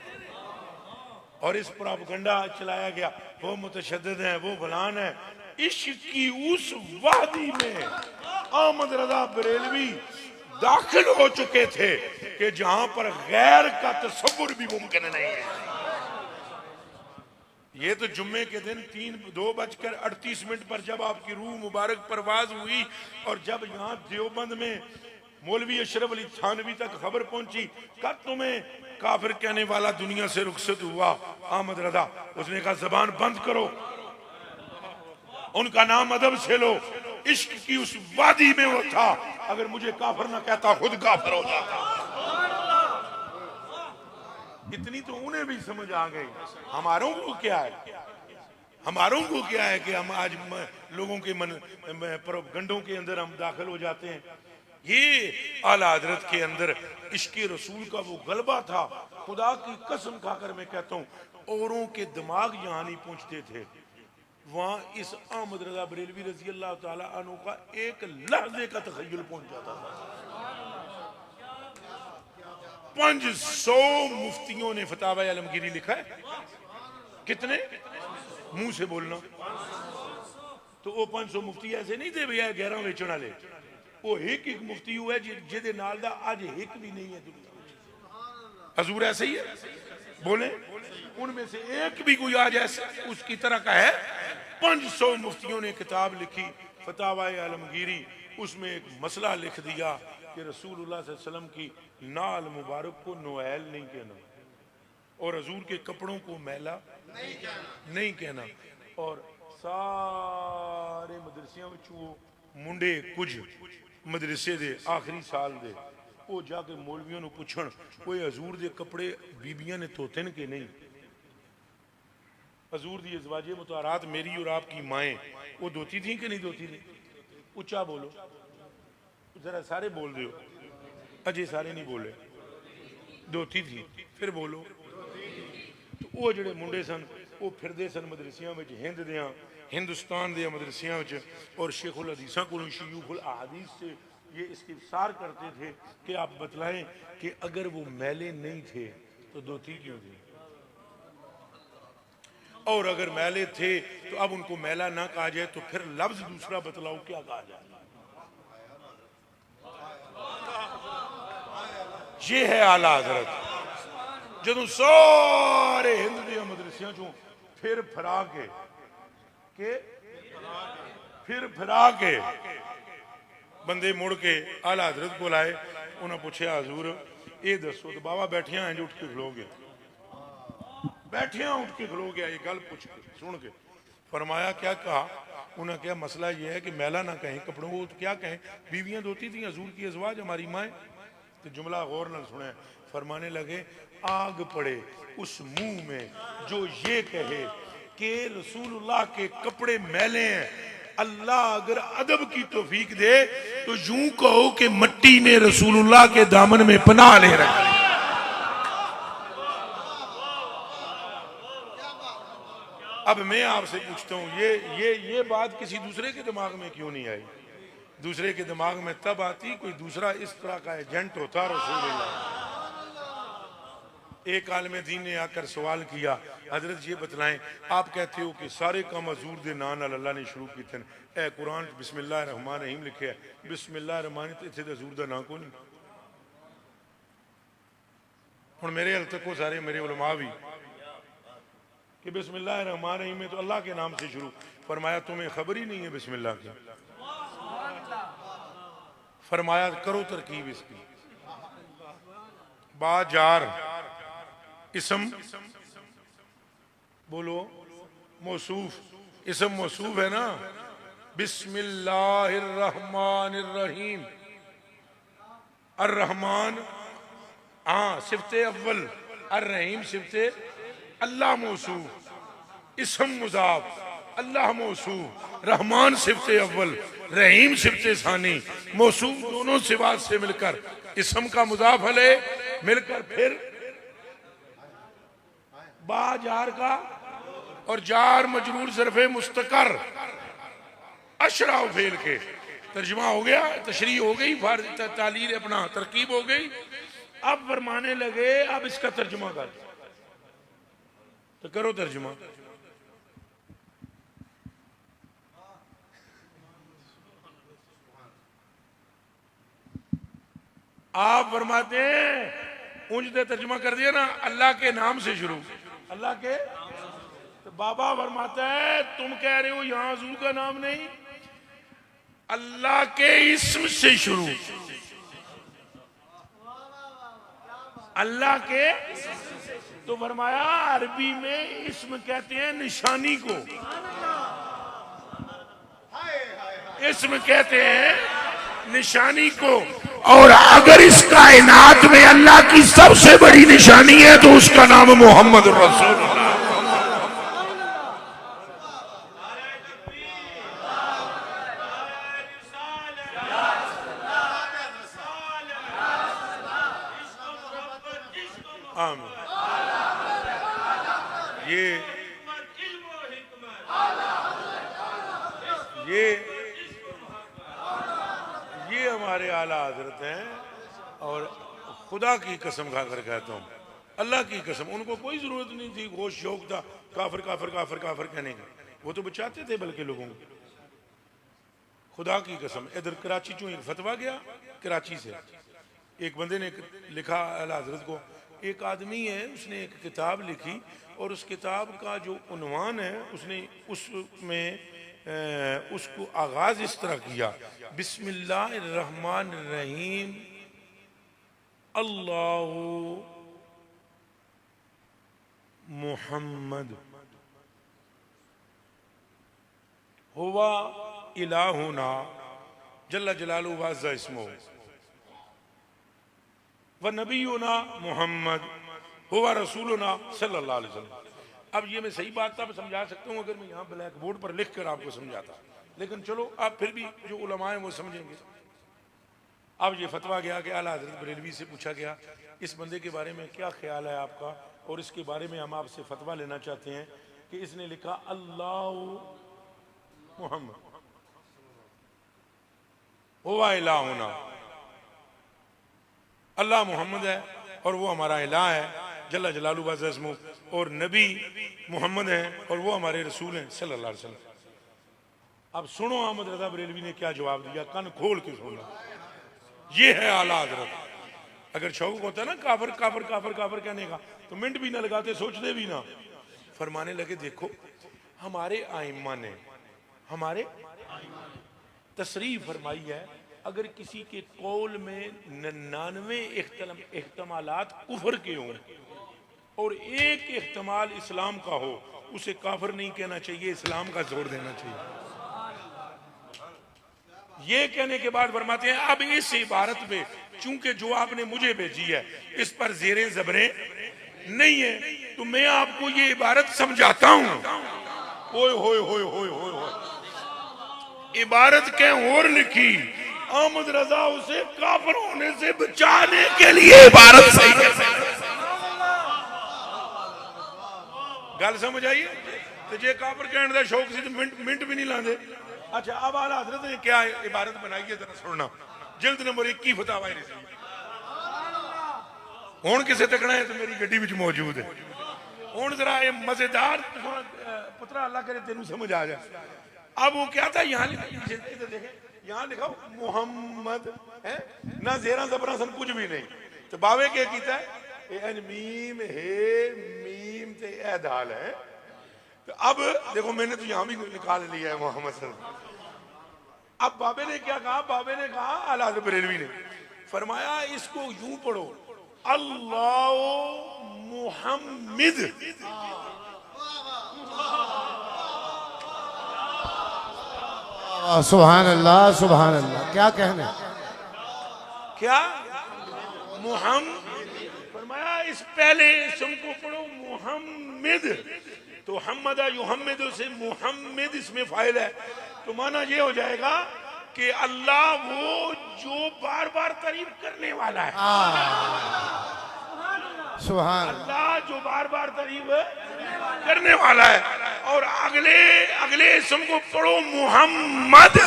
और इस प्रोपेगेंडा चलाया गया, वो मुतशद्दिद हैं, वो फलान है। इश्क की उस वादी में अहमद रजा बरेलवी दाखिल हो चुके थे कि जहां पर गैर का तसव्वुर भी मुमकिन नहीं है। ये तो जुम्मे के दिन 2:38 पर जब आपकी रूह मुबारक परवाज हुई, और जब यहाँ देवबंद में मौलवी अशरफ अली थानवी तक खबर पहुंची, कब तुम्हें काफिर कहने वाला दुनिया से रुखसत हुआ अहमद रजा, उसने कहा जबान बंद करो, उनका नाम अदब से लो। इश्क की उस वादी में वो था, अगर मुझे काफिर ना कहता खुद काफिर हो जाता। इतनी तो उन्हें भी समझ आ गई। हमारों को क्या है, हमारों को क्या है कि हम आज लोगों के मन प्रोपेगेंडों के अंदर हम दाखिल हो जाते हैं। ये आला हजरत के अंदर इश्क रसूल का वो गलबा था। खुदा की कसम खाकर मैं कहता हूँ, औरों के दिमाग यहाँ नहीं पहुंचते थे, वहां इस अहमद रजा बरेलवी रजी अल्लाह ताला अन्हु का एक लहजे का तखय्युल पहुंच जाता था। 500 मुफ्तियों ने फतावा आलमगीरी लिखा है। कितने? मुंह से बोलना। तो वो 500 मुफ्ती ऐसे नहीं थे भैया 11 वेचण वाले, वो एक मुफ्ती हुआ जिहदे नाल दा अज एक भी नहीं है दुनिया में। हजूर ऐसे ही है, बोले उनमें से एक भी कोई आज ऐसा उसकी तरह का है। 500 मुफ्तियों ने किताब लिखी फतावा आलमगीरी, उसमें एक मसला लिख दिया कि रसूलुल्लाह सल्लल्लाहु अलैहि वसल्लम की नाल मुबारक को नोएल नहीं कहना और हजूर के कपड़ों को मैला नहीं कहना। और सारे मदरसियां मुंडे कुछ मदरसे दे आखिरी साल दे वो जाके मौलवियों को पुछण कोई हजूर दे कपड़े बीबियां ने धोते न कि नहीं। हजूर दी अज़वाजे मुतारात मेरी और आपकी माएँ वो धोती थी कि नहीं धोती थी? उच्चा बोलो जरा, सारे बोल दो, अजय सारे नहीं बोले। धोती थी, फिर बोलो। तो वो जड़े मुंडे सन वो फिरदे सन मदरसियां में हिंद दियां हिंदुस्तान दे मदरसियां में और शेखुल हदीसा को शयूखुल अहादीस से ये इस्तिफसार करते थे कि आप बतलाएं कि अगर वो मैले नहीं थे तो धोती क्यों थी, और अगर मैले थे तो अब उनको मैला ना कहा जाए तो फिर लफ्ज दूसरा बतलाओ क्या कहा जाए। ये है आला हजरत। जो सारे हिंद दिया मदरसियां चो फिर फिरा के बंदे मुड़ के आला हजरत को लाए। उन्हें पूछा हजूर ये दसो, तो बाबा बैठिया इंज उठ के खलो गया, बैठिया उठ के खलो गया, ये गल पूछ के सुन के फरमाया क्या कहा? उन्हें क्या मसला ये है कि मैला ना कहें कपड़ों को, तो क्या कहें बीवियां धोती थी हजूर की अज़वाज हमारी माएँ। तो जुमला गौर न सुने, फरमाने लगे आग पड़े उस मुंह में जो ये कहे कि रसूलुल्लाह के कपड़े मैले हैं। अल्लाह अगर अदब की तौफीक दे तो यूं कहो कि मट्टी ने रसूलुल्लाह के दामन में पनाह ले रखी। अब मैं आपसे पूछता हूं ये बात किसी दूसरे के दिमाग में क्यों नहीं आई? दूसरे के दिमाग में तब आती कोई दूसरा इस तरह का एजेंट होता रसूलुल्लाह। एक आलिम दीन ने आकर सवाल किया, हजरत ये बतलाएं आप कहते हो कि सारे काम हजूर दे नाम नाल अल्लाह ने शुरू किए थे, ए कुरान बिस्मिल्लाह रहमान रहीम लिखे है, बिस्मिल्लाह रहमान इत्थे हजूर दा नाम को नहीं। हुण मेरे हल तक सारे मेरे उलमा भी कि बिस्मिल्लाह रहमान रहीम में तो अल्लाह के नाम से शुरू। फरमाया तुम्हें खबर ही नहीं है बिस्मिल्लाह की? फरमाया करो तरकीब इसकी। बाजार इसम बोलो मौसूफ, इसम मौसूफ है ना। बिस्मिल्लाहिर्रहमानिर्रहीम, अर्रहमान हाँ सिफते अव्वल, अर्रहीम सिफते अल्लाह मौसूफ, इसम मुजाफ अल्लाह मौसूफ, रहमान सिफते अव्वल रहीम सिफते सानी, मौसूफ दोनों सिवात से मिलकर इसम का मुजाफ हले मिलकर फिर बाजार का और जार मजरूर ज़रफ़े मुस्तकर अशरा फेल के तर्जुमा हो गया, तशरीह हो गई, तालील अपना तरकीब हो गई। अब फरमाने लगे अब इसका तर्जुमा कर, तो करो तर्जुमा। आप फरमाते हैं ऊंच दे तर्जुमा कर दिया ना, अल्लाह के नाम से शुरू, अल्लाह के। तो बाबा फरमाता है तुम कह रहे हो यहां हजूर का नाम नहीं, अल्लाह के इस्म से शुरू, अल्लाह के। तो फरमाया अरबी में इस्म कहते हैं निशानी को, इस्म कहते हैं निशानी को। और अगर इस कायनात में अल्लाह की सबसे बड़ी निशानी है तो उसका नाम मोहम्मद रसूलुल्लाह। ये हमारे आला हजरत हैं। और खुदा की कसम खाकर कहता हूँ, अल्लाह की कसम, उनको कोई जरूरत नहीं थी गोश शौक था काफिर काफिर काफिर काफिर कहने का, वो तो बचाते थे बल्कि लोगों को। खुदा की कसम इधर कराची चो एक फतवा गया, कराची से एक बंदे ने लिखा आला हजरत को, एक आदमी है, उसने एक किताब लिखी और उस किताब का जो उन्वान है उसने उसमें उसको आगाज इस तरह किया, बिस्मिल्लाहिर्रहमानिर्रहीम अल्लाहु मुहम्मद हुवा इलाहुना जल्ला जलालुहु व अज़्ज़ा इस्मुहु व नबीयुना मुहम्मद हुवा रसूलुना सल्लल्लाहु अलैहि वसल्लम। अब ये मैं सही बात तब समझा सकता हूँ अगर मैं यहाँ ब्लैक बोर्ड पर लिख कर आपको समझाता, लेकिन चलो आप फिर भी जो उलमा हैं वो समझेंगे। अब ये फतवा गया कि आला हज़रत बरेलवी से पूछा गया इस बंदे के बारे में क्या ख्याल है आपका, और इसके बारे में हम आपसे फतवा लेना चाहते हैं कि इसने लिखा अल्लाह मुहम्मद हुवा इलाहुना, अल्लाह मोहम्मद है और वो हमारा इलाह है जल्ला जलालुहु व अज़्ज़ा इस्मुहु, और नबी मोहम्मद हैं और वो हमारे रसूल हैं सल्लल्लाहु अलैहि वसल्लम। अब सुनो अहमद रज़ा बरेलवी ने क्या जवाब दिया, कान खोल के सुनना। ये है आला हज़रत। अगर शौक होता है ना काफर काफर काफर काफर कहने का तो मिनट भी ना लगाते, सोचते भी ना, फरमाने लगे देखो हमारे आइम्मा ने हमारे तशरीफ फरमाई है अगर किसी के कौल में 99 इख्तमालात कुफर के हों और एक इख्तमाल इस्लाम का हो, उसे काफिर नहीं कहना चाहिए, इस्लाम का जोर देना चाहिए। ये कहने के बाद फरमाते हैं अब इस इबारत पे चूंकि जो आपने मुझे भेजी है इस पर ज़ेरे ज़बरें नहीं है, तो मैं आपको ये इबारत समझाता हूं। ओए होए होए होए होए होए, इबारत कहीं और लिखी, अहमद रजा उसे काफिर होने से बचाने के लिए इबारत सही है। गल समझ आई? तो जे काफिर कहने का शौक सी तो मिनट भी नहीं लाते। अच्छा अब आला हज़रत ने क्या इबारत बनाई है जरा सुनना, जिल्द नंबर 21 फतावा रज़ी। हुण किसे तकना है तो मेरी गड्डी विच मौजूद है। हुण जरा ये मजेदार पुत्रा अल्लाह करे तेनू समझ आ जाए। अब वो क्या था, यहाँ देखे यहाँ लिखा मोहम्मद है ना, जेरा जबरा सन कुछ भी नहीं, तो बावे क्या कीता है मीम हे मीम ते ए दाल है। तो अब देखो मैंने तो यहाँ भी निकाल लिया है मोहम्मद सल्लल्लाहु। अब बाबे ने क्या कहा, बाबे ने कहा आला हज़रत बरेलवी ने फरमाया इसको यूं पढ़ो अल्लाह मुहम्मद। सुभान अल्लाह सुभान अल्लाह, क्या कहने, क्या मुहम्मद फरमाया इस पहले इसको पढ़ो मुहम्मद, तो हमदा युहम्मद से मुहम्मद इसमें फाइल है, तो माना ये हो जाएगा कि अल्लाह वो जो बार बार तारीफ करने वाला है। सुभान अल्लाह जो बार बार तारीफ करने वाला है। और अगले अगले इसम को पढ़ो मुहम्मद,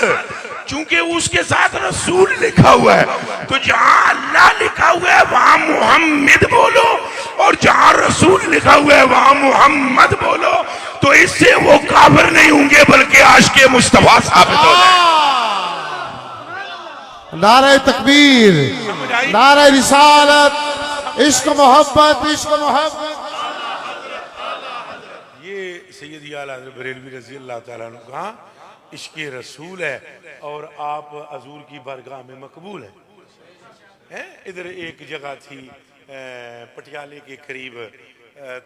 चूंकि उसके साथ रसूल लिखा हुआ है, तो जहां अल्लाह लिखा हुआ है वहां मुहम्मद बोलो, और जहां रसूल लिखा हुआ है वहां मुहम्मद बोलो, तो इससे वो काफिर नहीं होंगे बल्कि आशिक़े मुस्तफा साबित हो जाए। नारे तकबीर, नारे रिसालत, इश्क मोहब्बत, इश्क मोहब्बत। ये सैयदी आला हज़रत बरेलवी रज़ी अल्लाह ताला अन्हु कहा इश्क़ रसूल है और आप हज़ूर की बारगाह में मकबूल हैं। इधर एक जगह थी पटियाले के करीब,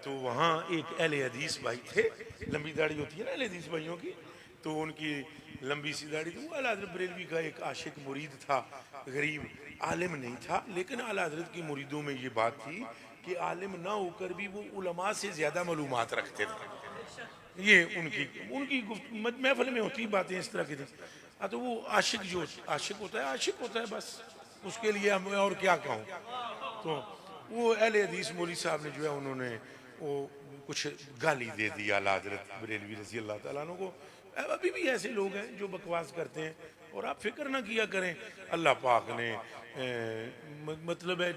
तो वहाँ एक अहले हदीस भाई थे, लंबी दाढ़ी होती है ना अहले हदीस भाइयों की, तो उनकी लंबी सी दाढ़ी थी। वो आला हज़रत बरेलवी का एक आशिक मुरीद था, गरीब आलिम नहीं था, लेकिन आला हज़रत की मुरीदों में ये बात थी कि आलिम ना होकर भी वो उलमा से ज़्यादा मालूमात रखते थे। ये उनकी महफिल में होती बातें इस तरह की थी। तो वो आशिक जो आशिक होता है बस, उसके लिए मैं और क्या कहूँ। तो वो अहले हदीस मौलवी साहब ने जो है उन्होंने वो कुछ गाली दे दी आला हज़रत बरेलवी रज़ी अल्लाह ताला अन्हु को। अभी भी ऐसे लोग हैं जो बकवास करते हैं, और आप फिक्र ना किया करें, अल्लाह पाक ने मतलब है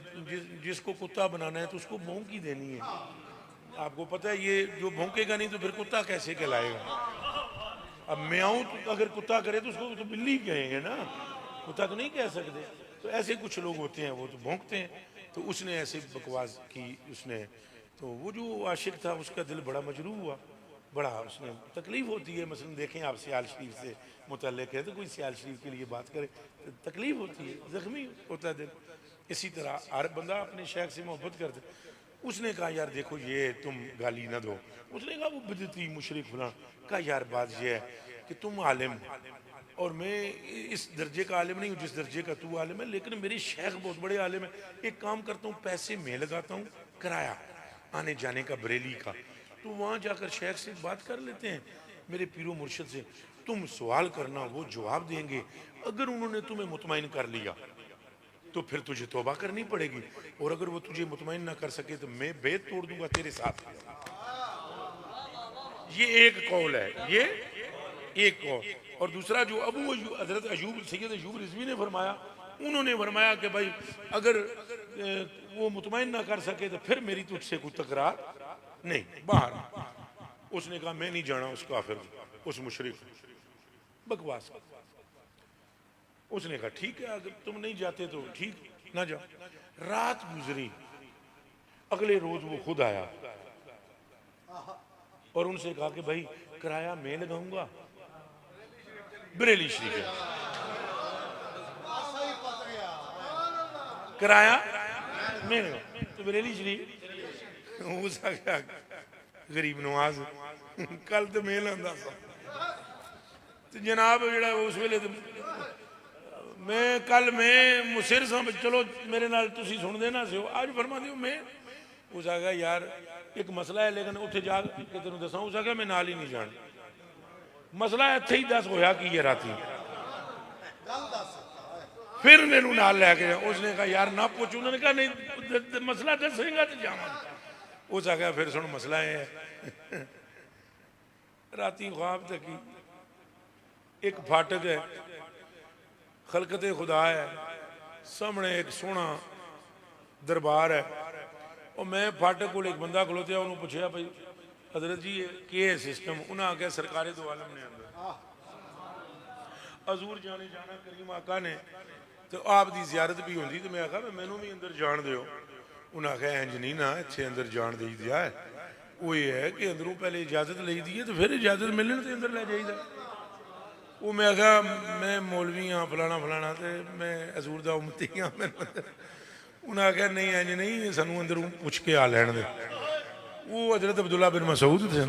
जिसको कुत्ता बनाना है तो उसको भौंक ही देनी है। आपको पता है ये जो भौंकेगा नहीं तो फिर कुत्ता कैसे कहलाएगा। अब म्याऊं तो अगर कुत्ता करे तो उसको तो बिल्ली कहेंगे ना, कुत्ता तो नहीं कह सकते। तो ऐसे कुछ लोग होते हैं वो तो भौंकते हैं। तो उसने ऐसे बकवास की उसने, तो वो जो आशिक था उसका दिल बड़ा मजरूह हुआ, बड़ा उसने तकलीफ होती है। मसलन देखें आप सियाल शरीफ से मुतल्लिक़ है तो कोई सियाल शरीफ के लिए बात करे तो तकलीफ होती है, ज़ख्मी होता है दिल। इसी तरह हर बंदा अपने शेख से मोहब्बत करता। उसने कहा यार देखो ये तुम गाली ना दो। उसने कहा वो बिदती मुशरिक फलां। कहा यार बात ये है कि तुम आलिम और मैं इस दर्जे का आलिम नहीं हूँ जिस दर्जे का तू आलिम है, लेकिन मेरे शेख बहुत बड़े आलिम है। एक काम करता हूँ, पैसे मैं लगाता हूँ किराया आने जाने का बरेली का, तो वहाँ जाकर शेख से बात कर लेते हैं मेरे पीरो मुर्शिद से। तुम सवाल करना वो जवाब देंगे, अगर उन्होंने तुम्हें मुतमईन कर लिया तो फिर तुझे तौबा करनी पड़ेगी, और अगर वो तुझे मुतमईन ना कर सके तो मैं बेत तोड़ दूंगा तेरे साथ। ये एक कौल है, ये एक कौल। और दूसरा जो हजरत अयूब सैयद अयूब रिजवी ने फरमाया, उन्होंने फरमाया कि भाई अगर वो मुतमईन ना कर सके तो फिर मेरी तुझसे कोई तकरार नहीं, बाहर। उसने कहा मैं नहीं जाना उस काफिर उस मुशरिक, बकवास। उसने कहा ठीक है अगर तुम नहीं जाते तो ठीक ना जाओ। रात गुजरी, अगले रोज वो खुद आया और उनसे कहा कि भाई किराया मैं लगाऊंगा बरेली शरीफ है, किराया मैं लगाऊंगा। तो बरेली शरीफ गरीब नवाज कल तो मैं लांदा सा, तो जनाब जड़ा उस वेले मैं कल मैं मुसिर सा, चलो मेरे नाल तुसी सुनदे ना सो, आज फरमा दियो मैं। उस आ गया यार एक मसला है लेकिन उत्थे जा के तेन दसा। उस आ गया मैं नाल ही नहीं जाना, मसला इत्थे ही दस होया की है राती, फिर मैनू नाल लैके जा। उसने कहा यार ना पूछ, उन्होंने कहा नहीं मसला दसेगा तो जावा। उस आ गया फिर सुन मसला है राती ख्वाब तकी एक फाटक है, खलकते खुदा है, सामने एक सोहना दरबार है। और मैं फाटक को एक बंदा खलोत्या, उन्होंने पूछा भाई हजरत जी के है सिस्टम। उन्हें आख्या सरकारे दो आलम ने अंदर हजूर जाने जाना करीम आका ने, तो आप दी जियारत भी होंगी। तो मैं आखा मैनू भी अंदर जान दो। उन्हें आख्या इंज नहीं ना इतने अंदर जान दी दिया है, वो ये है कि अंदरों पहले इजाजत ली दी है तो फिर इजाजत मिलने तो अंदर लै जाइए। वो मैं आखा मैं मौलवी हाँ फलाना फलाना, तो मैं हजूर का उम्मती हाँ मैंने अंदर। उन्हें आख्या नहीं इंज नहीं सानू अंदरों पुछ के आ लैन दे। वो हजरत अब्दुल्ला बिन मसूद थे,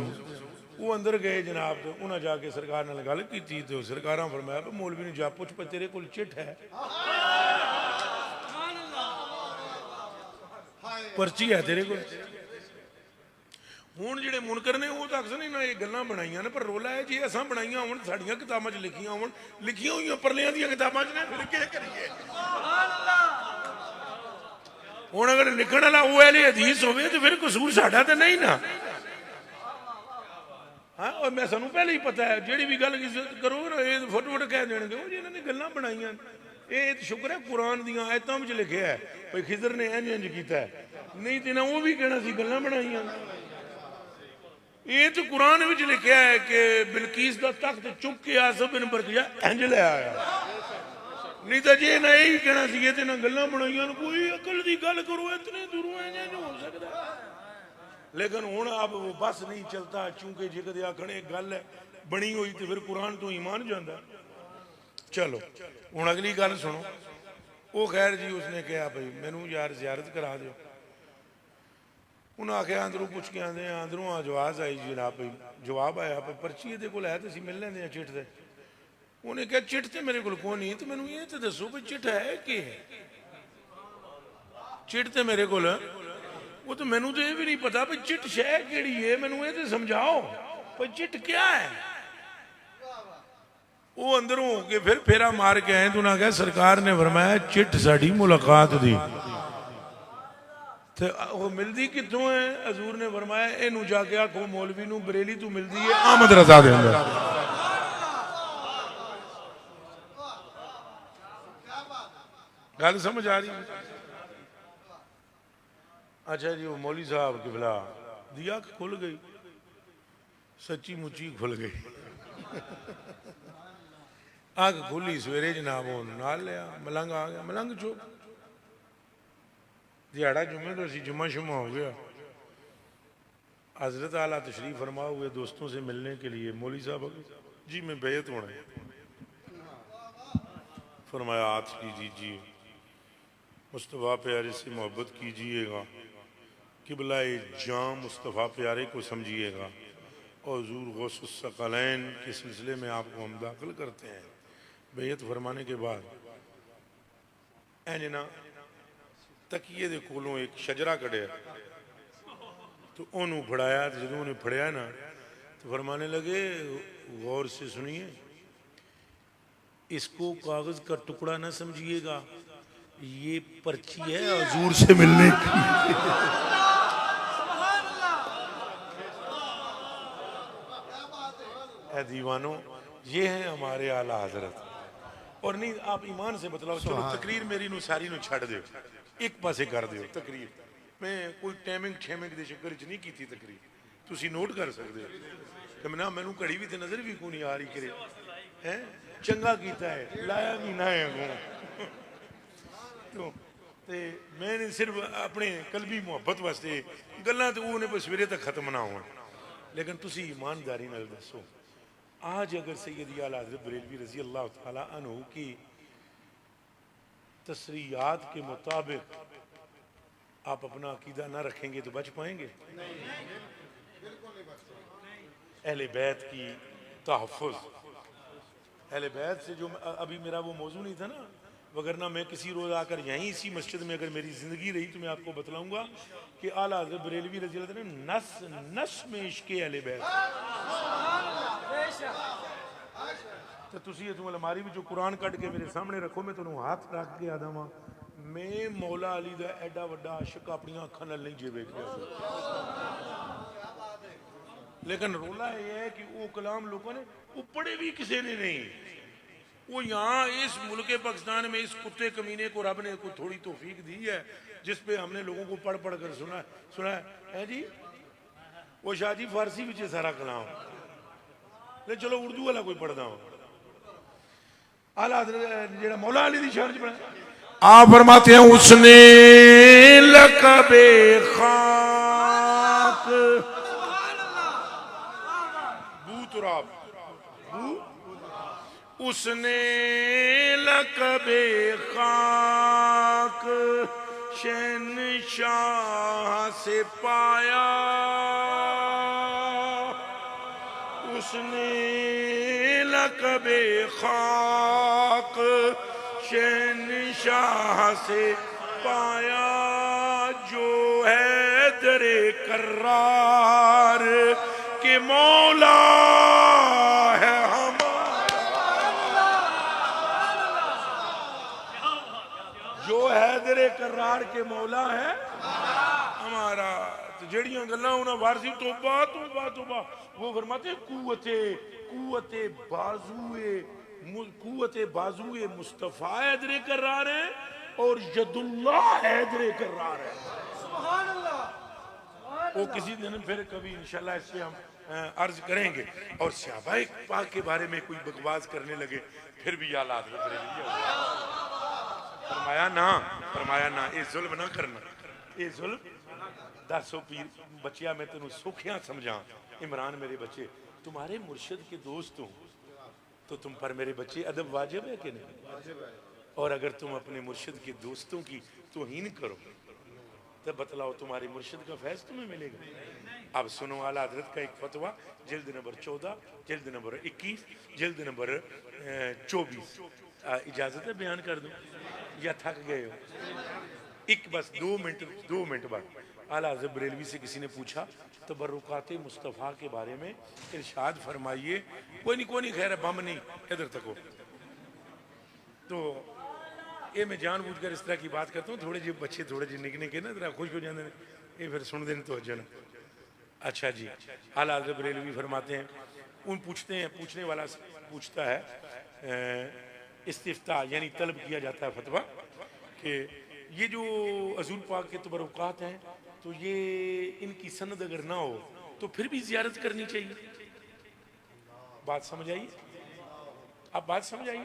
वो अंदर गए जनाब, तो उन्हें जाके सरकार नाल गल की तो सरकार फरमाया मौलवी ने जा पुछ पर तेरे कोल चिट है, पर्ची है तेरे को। हूँ जो मुनकर ने वो तो अक्सर नहीं ना ये गल्लां बनाइया ने, पर रोला है जी असां बनाइया होण साडियां किताबां च लिखियां होण, लिखियां हुई परलियां दी किताबां च ने, फिर क्या करिए। हुण अगर लिखण वाला वो अहले हदीस होवे तो फिर कसूर साडा तो नहीं ना। हाँ और मैं सानू पहले ही पता है जिहड़ी भी गल करो ये फुट फुट कह देणगे वो जी इन्हां ने गल्लां बनाइयां। ये शुक्र है कुरान दियां आयतां विच लिखिया है भाई खिजर ने इंज इंज कीता है, नहीं तो इन्हां वो भी कहना सी गल्लां बनाइयां। ये तो कुरान विच लिखिया है कि बिलकीस का तख्त चुक के आसफ बिन बरकिया इंज ले आया, नहीं तो जे ना यही कहना सी ये ना गल्लां बनाइयां। कोई अकल की गल करो, इतने दूरों इंज हो सकता। लेकिन हुण अब वो बस नहीं चलता, चूंकि जे कदे आखण एक गल है बनी हुई तो फिर कुरान तो ईमान जाता। चलो हुण अगली गल सुनो। वो खैर जी उसने कहा भाई मैनू यार जियारत करा दो। उन्हें आख्या अंदरों पुछ के आते हैं, अंदरों आवाज़ आई जनाब भाई जवाब आया भाई पर्ची ये को है तो असीं मिल लेंगे चिट से। उन्हें कहा चिट तो मेरे को कोई नहीं, तो मैनू ये तो दसो भाई चिट है कि चिट तो मेरे को वो तो मैनू तो ये भी नहीं पता भाई चिट शह केड़ी है, मैनू ये तो समझाओ भाई चिट क्या है। वो अंदरों हो के फिर फेरा मार के आए तो उन्हें कहा सरकार ने फरमाया चिट साडी मुलाकात दी। तो वो मिलती कितों है? हजूर ने फरमाया इनू जाके आखो मौलवी नू बरेली तू मिलती है अहमद रजा दे अंदर। गल समझ आ रही? अच्छा जी वो मौलवी साहब किबला दी अख खुल गई, सच्ची मुच्ची खुल गई। अख खुली सवेरे जनाब नाल लिया, मलंग आ गया, मलंग चुप दिहाड़ा जुम्मे तो जुम्मा शुमा हो गया। हजरत आला तशरीफ फरमा हुए दोस्तों से मिलने के लिए। मौली साहब जी मैं बैत होना है। फरमाया हाथ कीजिए, मुस्तफ़ा प्यारे से मोहब्बत कीजिएगा, किबलाए जाम मुस्तफ़ा प्यारे को समझिएगा और हुज़ूर गौसुस सकलैन के सिलसिले में आपको हम दाखिल करते हैं। बैत फरमाने के बाद एंजना तकिए दे कोलों एक शजरा कढ़िया तो उन्होंने फड़ाया। तो जो उन्हें फड़िया ना तो फरमाने लगे गौर से सुनिए, इसको कागज का टुकड़ा ना समझिएगा, ये पर्ची है हुजूर से मिलने की। ऐ दीवानों, ये है हमारे आला हजरत। और नहीं आप ईमान से बतलाओ, चलो तकरीर मेरी नु सारी नु छड़ दो, एक पासे कर दो तकरीर। मैं कोई टाइमिंग शेमिंग दे चक्कर च नहीं की थी तकरीर, तुसी नोट कर सकते हो कि मैं मैनू घड़ी भी तो नजर भी को नहीं आ रही करे है। चंगा कीता है लाया भी ना है तो मैंने सिर्फ अपने कलबी मुहब्बत वास्ते गल्लां तो उन्हें सवेरे तक खत्म ना हो, लेकिन तुसी ईमानदारी नाल दसो आज अगर सैयदी आला हज़रत बरेलवी रज़ी अल्लाह तआला अन्हु की तसरीयात के मुताबिक आप अपना अकीदा ना रखेंगे तो बच पाएंगे? अहले बैत की तहफ़्फ़ुज़, अहले बैत से जो अभी मेरा वो मौजू नहीं था ना, वगरना मैं किसी रोज़ आकर यहीं इसी मस्जिद में अगर मेरी ज़िंदगी रही तो मैं आपको बतलाऊंगा कि आला हज़रत बरेलवी रज़ी अल्लाह ने नस नस में इश्क़े अहले बैत। तो तुसी तुम अलमारी में जो कुरान कट के मेरे सामने रखो, मैं तुम्हें हाथ रख के आदा वा मैं मौला अली दा एडा वड्डा आशिक अपनी अखां नाल नहीं जे वेखिया। लेकिन रोला यह है कि वो कलाम लोगों ने वो पढ़े भी किसी ने नहीं। वो यहाँ इस मुल्क पाकिस्तान में इस कुत्ते कमीने को रब ने को थोड़ी तौफीक दी है जिस पे हमने लोगों को पढ़ पढ़ कर सुना है जी। वो शादी फारसी में सारा कलाम, ले चलो उर्दू वाला कोई पढ़दा हो। आला जेड़ा मौला अली दी शान च पढ़ा आप फरमाते हैं उसने लकबे खाक बूतराब उसने लकबे खाक शहनशाह से पाया, उसने लकबे खाक शहनशाह से पाया जो है दरे कर्रार के मौला है हमारा, जो है दरे कर्रार के मौला है हमारा। तो जड़ियां गल्लां उन्हें वारसी तोबा तोबा तोबा वो फरमाते कुव्वते कुव्वते बाजुए मुस्तफ़ा हैदरे करार है और यदुल्लाह हैदरे करार है। वो किसी दिन फिर कभी इंशाल्लाह इससे हम अर्ज करेंगे। और सहाबाए पाक के बारे में कोई बकवास करने लगे फिर भी आला हज़रत फरमाया ना ये जुल्म ना करना, ये जुल्म। दसो पीर बच्चिया मैं तेन सुखिया समझा, इमरान मेरे बच्चे तुम्हारे मुर्शिद के दोस्त हो तो तुम पर मेरे बच्चे अदब वाजिब है कि नहीं? और अगर तुम अपने मुर्शिद के दोस्तों की तौहीन करो तो बतलाओ तुम्हारे मुर्शिद का फैज़ तुम्हें मिलेगा? अब सुनो आला हज़रत का एक फतवा, जिल्द नंबर 14, जिल्द नंबर 21, जिल्द नंबर 24। इजाजत है बयान कर दूं या थक गए हो? एक बस 2 मिनट बाद आला हज़रत बरेलवी से किसी ने पूछा तबर्रुकाते मुस्तफ़ा के बारे में इरशाद फरमाइए। कोई नहीं खैर बम नहीं इधर तक हो। तो ये मैं जानबूझकर इस तरह की बात करता हूँ, थोड़े जे बच्चे थोड़े जे निकने के ना जरा खुश हो जाते हैं, ये फिर सुन देने तो अजन। अच्छा जी, आला हज़रत बरेलवी फरमाते हैं पूछने वाला पूछता है इस्तिफ्ता यानी तलब किया जाता है फतवा कि ये जो अज़ूल पाक के तबरुकात हैं तो ये इनकी सनद अगर ना हो तो फिर भी ज़ियारत करनी चाहिए। बात समझ आई? आप बात समझ आई?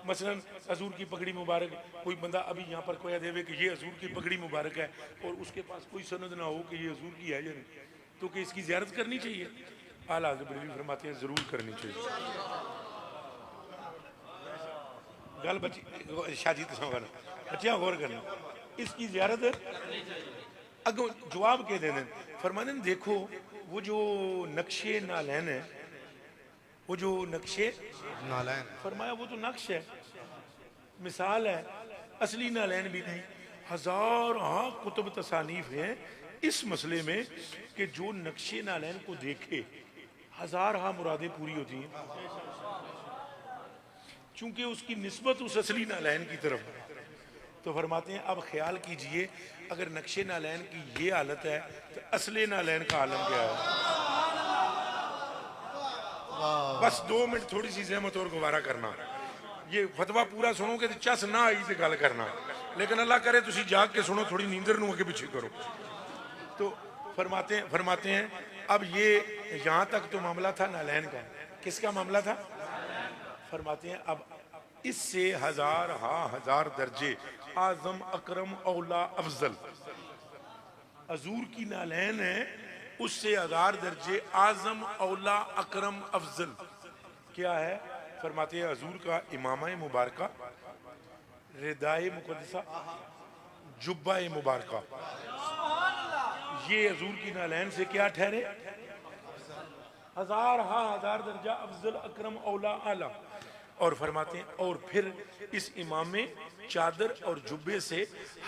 मसलन हजूर की पगड़ी मुबारक, कोई बंदा अभी यहाँ पर कोया देवे कि ये हजूर की पगड़ी मुबारक है और उसके पास कोई सनद ना हो कि ये हजूर की है या नहीं, तो कि इसकी ज़ियारत करनी चाहिए? आला हज़रत बरेलवी फरमाते हैं ज़रूर करनी चाहिए। गल बच्ची शाजी तो समझना बच्चियां गौर करना, इसकी ज़ियारत अगो जवाब के देने फरमाने देखो वो जो नक्शे नालैन है, वो जो नक्शे नालैन फरमाया वो तो नक्श है, मिसाल है, असली नालैन भी नहीं। हजार कुतुब तसानीफ हैं इस मसले में कि जो नक्शे नालैन को देखे हजार मुरादें पूरी होती हैं, चूंकि उसकी निस्बत उस असली नालैन की तरफ है। तो फरमाते हैं अब ख्याल कीजिए अगर नक्शे नालैन की ये हालत है तो असली नालैन का आलम क्या है? बस 2 मिनट थोड़ी सी जहमत और गुवारा करना, ये फतवा पूरा सुनोगे तो चस ना आई तो गल करना, लेकिन अल्लाह करे तुसी जाग के सुनो, थोड़ी नींदर नूं अगे पीछे करो। तो फरमाते हैं अब ये यहाँ तक तो मामला था नालैन का, किसका मामला था? फरमाते हैं अब इससे हजार दर्जे आजम अकरम औला अफजल हजूर की नालैन है, उससे 1000 दर्जे आजम औला अकरम अफजल क्या है? फरमाते हैं हजूर का इमामा मुबारका, रिदाए मुकद्दसा, जुब्बा मुबारका, ये हजूर की नालैन से क्या ठहरे? 1000 दर्जा अफजल अकरम औला आला। और फरमाते हैं और फिर इस इमामे चादर और जुब्बे से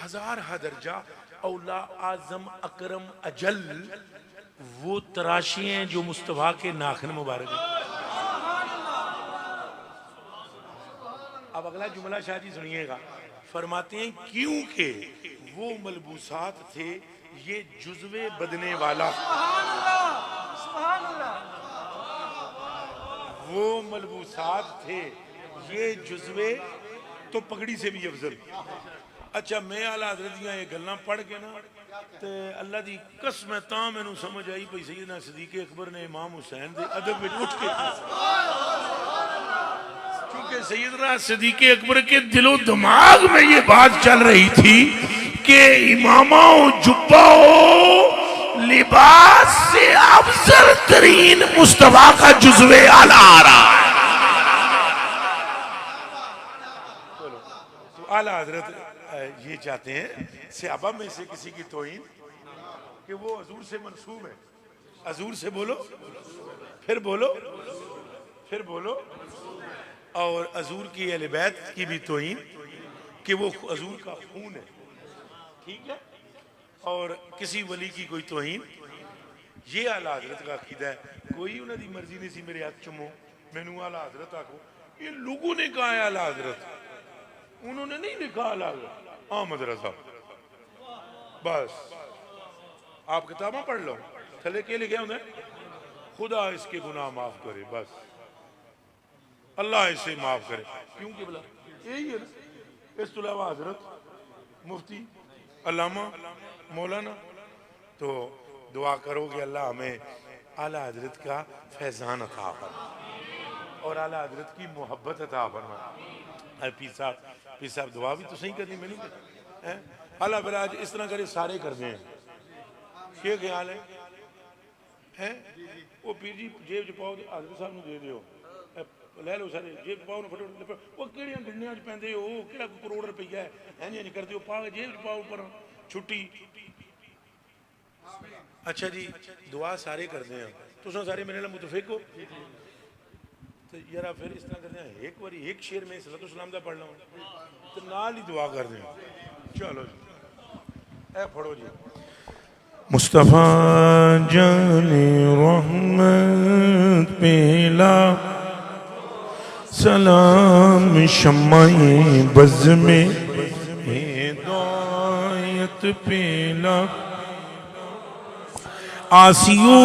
1000 दर्जा औला आजम अकरम अजल वो तराशी हैं जो मुस्तफा के नाखन मुबारक हैं। अब अगला जुमला शाह जी सुनिएगा, फरमाते हैं क्योंकि वो मलबूसात थे ये जुज़्वे बदने वाला, वो मलबूसात थे ये जुज़्वे तो पगड़ी से भी अफजल। अच्छा मैं आला हज़रत दियां ये गल्लां पढ़ के ना ते अल्लाह दी कसम है तां मैनू समझ आई भई सैयदना सिद्दीक़ अकबर ने इमाम हुसैन दे अदब विच उठ के, क्योंकि सैयदना सिद्दीक़ अकबर के दिलो दिमाग में ये बात चल रही थी कि इमामा जुब्बा लिबास से अफजल तरीन मुस्तफा का जुज़्वे आला आ रहा है। तो आला हजरत ये चाहते हैं सहाबा में से किसी की तौहीन कि वो हजूर से मंसूब है, हजूर से बोलो फिर बोलो फिर बोलो, और हजूर की अहले बैत की भी तौहीन कि वो हजूर का खून है, ठीक है। और किसी वली की कोई तौहीन, ये आला हजरत का अकीदा है। कोई उन्होंने मर्जी नहीं सी मेरे हाथ चुमो मैनू आला हजरत आखो, ये लोगों ने कहा है आला हजरत, उन्होंने नहीं लिखा आला हजरत अहमद रजा। बस आप किताबा पढ़ लो थले के लिखे होंगे खुदा इसके गुनाह माफ करे, बस अल्लाह इसे माफ करे, क्योंकि बोला यही है ना। इस तो अलावा हजरत मुफ्ती अल्लामा मौलाना, तो दुआ करोगे अल्लाह हमें आला हजरत का फैजान अता फरमा और आला हजरत की मोहब्बत अता फरमा। पीर साहब दुआ भी तो सही करनी, मैं नहीं है आला फिर आज इस तरह करे सारे कर दें, क्या ख्याल है? वो पीर जी जेब च पाओ हजरत साहब दे दियो, लै लो सारे जेब पाओ फटोफट, वो किहड़ियां गिणनियां च पैंदे हो, किहड़ा करोड़ रुपया है इंज कर दियो, पा जेब च पाओ पर छुट्टी। अच्छा जी दुआ सारे करते हैं, तुम सारे मेरे नाल मुतफिक हो तो यार फिर इस तरह करते हैं एक बारी एक शेर में सलातो सलाम दा पढ़ लो तो नाल ही दुआ कर दें। चलो जी ए पढ़ो जी। मुस्तफा जाने रहमत पेला सलाम शम्माए बज़ में हिदायत पेला आसियो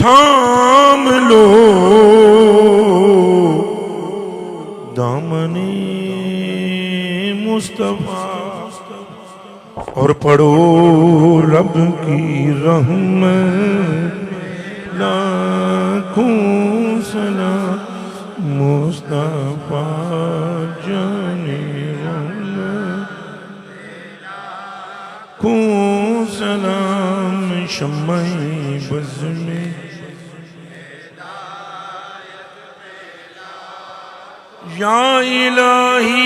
थाम लो दामने मुस्तफा और पढ़ो रब की रहमत ला लाखों सलाम मुस्तफा जाने लाखों सलाम शम्मे बज़ में या इलाही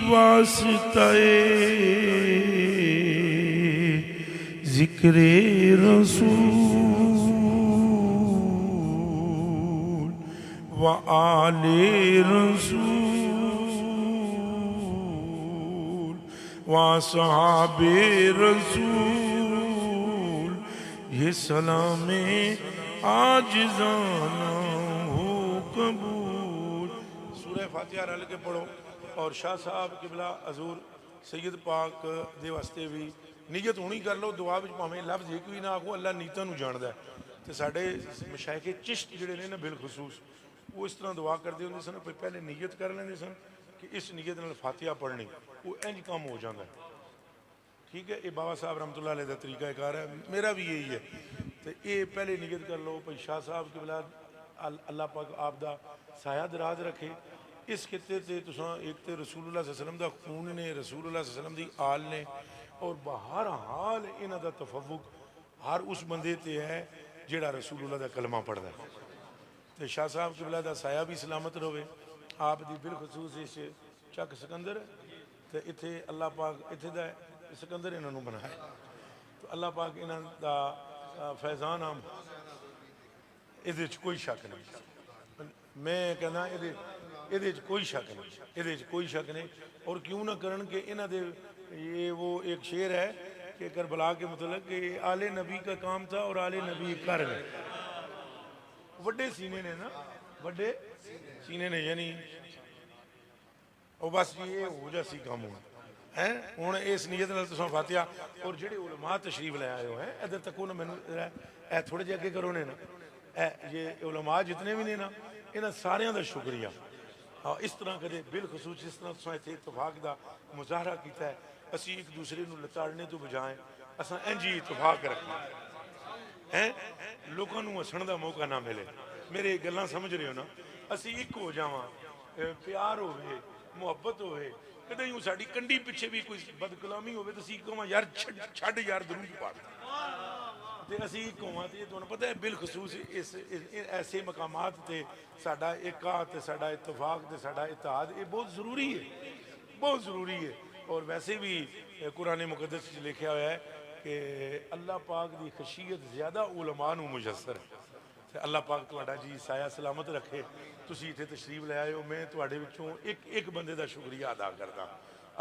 वास्ताए ज़िक्रे रसूल व आले रसूल व सहाबे रसूल ये सलामे आजिज़ाना हो कबूल। सूरह फातिहा रल के पढ़ो और शाह साहब किबला हजूर सैयद पाक दे वास्ते भी नीयत होनी कर लो। दुआ विच भावें लफ्ज़ एक भी ना आखो, अल्लाह नीयतां नूं जाणदा है। ते साडे मशाइखे चिश्त जिहड़े ने ना बिलखसूस वो इस तरह दुआ करते होंदे सन, पहले नीयत कर लेंदे सन कि इस नीयत नाल फातिहा पढ़नी, वो इंज काम हो जाता है। ठीक है, ये बाबा साहब रहमतुल्लाह अलैह दा तरीका कार है, मेरा भी यही है। तो ये पहले नीयत कर लो भाई शाह साहब किबला अल्लाह पाक आप दा साया दराज रखे। इस खिते से तुसां एक तो रसूलुल्लाह सल्लल्लाहु अलैहि वसल्लम दा खून ने, रसूलुल्लाह सल्लल्लाहु अलैहि वसल्लम दी आल ने, और बहर हाल इन्हां दा तफव्वुक हर उस बंदे ते है जिहड़ा रसूलुल्लाह दा कलमा पढ़दा है। तो शाह साहब किबला दा साया भी सलामत रहे। आप दी बिलखसूस इस चक सिकंदर तो इत्थे अल्लाह पाक इत्थे दा सिकंदर इन्हां नूं बनाया। तो अल्लाह पाक इन्हां दा फैज़ान आम इहदे च कोई शक नहीं। मैं कहना इहदे च कोई शक नहीं, इहदे च कोई शक नहीं। और क्यों ना करन कि इन्हां दे ये वो एक शेर है कि करबला के मतलब कि आले नबी का काम था और आले नबी कर गए। वड्डे सीने ने ना, वड्डे सीने ने, यानी और बस ये हो जासी काम हुआ है। हुण इस नीयत नाल तुसां फातिहा और जिहड़े उलमा तशरीफ ले आए हो हैं इधर तक ना, मैनूं ए थोड़े जे अगे करो ने ना, ये उलमा जितने भी ने ना, इन्हां सारियां दा शुक्रिया। हाँ, इस तरह कदे बिलखसूस जिस तरह तुसां इत्थे इतफाक दा मुजाहरा कीता है, असी एक दूसरे नूं लताड़ने तो बजाय असां इंज ही इतफाक रखना है। लोगों नूं हसण दा मौका ना मिले। मेरे गल्लां समझ रहे हो ना, असी एक हो जावां, प्यार होवे, मुहब्बत होवे, कदे यूं साडी कंडी पिछे भी कोई बदकलामी होवे तो असी कहां यार छड्ड यार दरूद पढ़ ते असी एक होवां। ते तुहानूं पता है बिलखसूस इस ऐसे मकामात ते साडा एका ते साडा इतफाक ते साडा इत्तेहाद ये बहुत ज़रूरी है, बहुत ज़रूरी है। और वैसे भी कुरान मुकद्दस च लिखा हुआ है कि अल्लाह पाक की खशीयत ज़्यादा उलमा नूं मुयस्सर है। तो अल्लाह पाक तुहाडा जी साया सलामत रखे। तुसीं इत्थे तशरीफ ले आए हो, मैं तुहाडे विचों एक एक बंदे का शुक्रिया अदा करदा।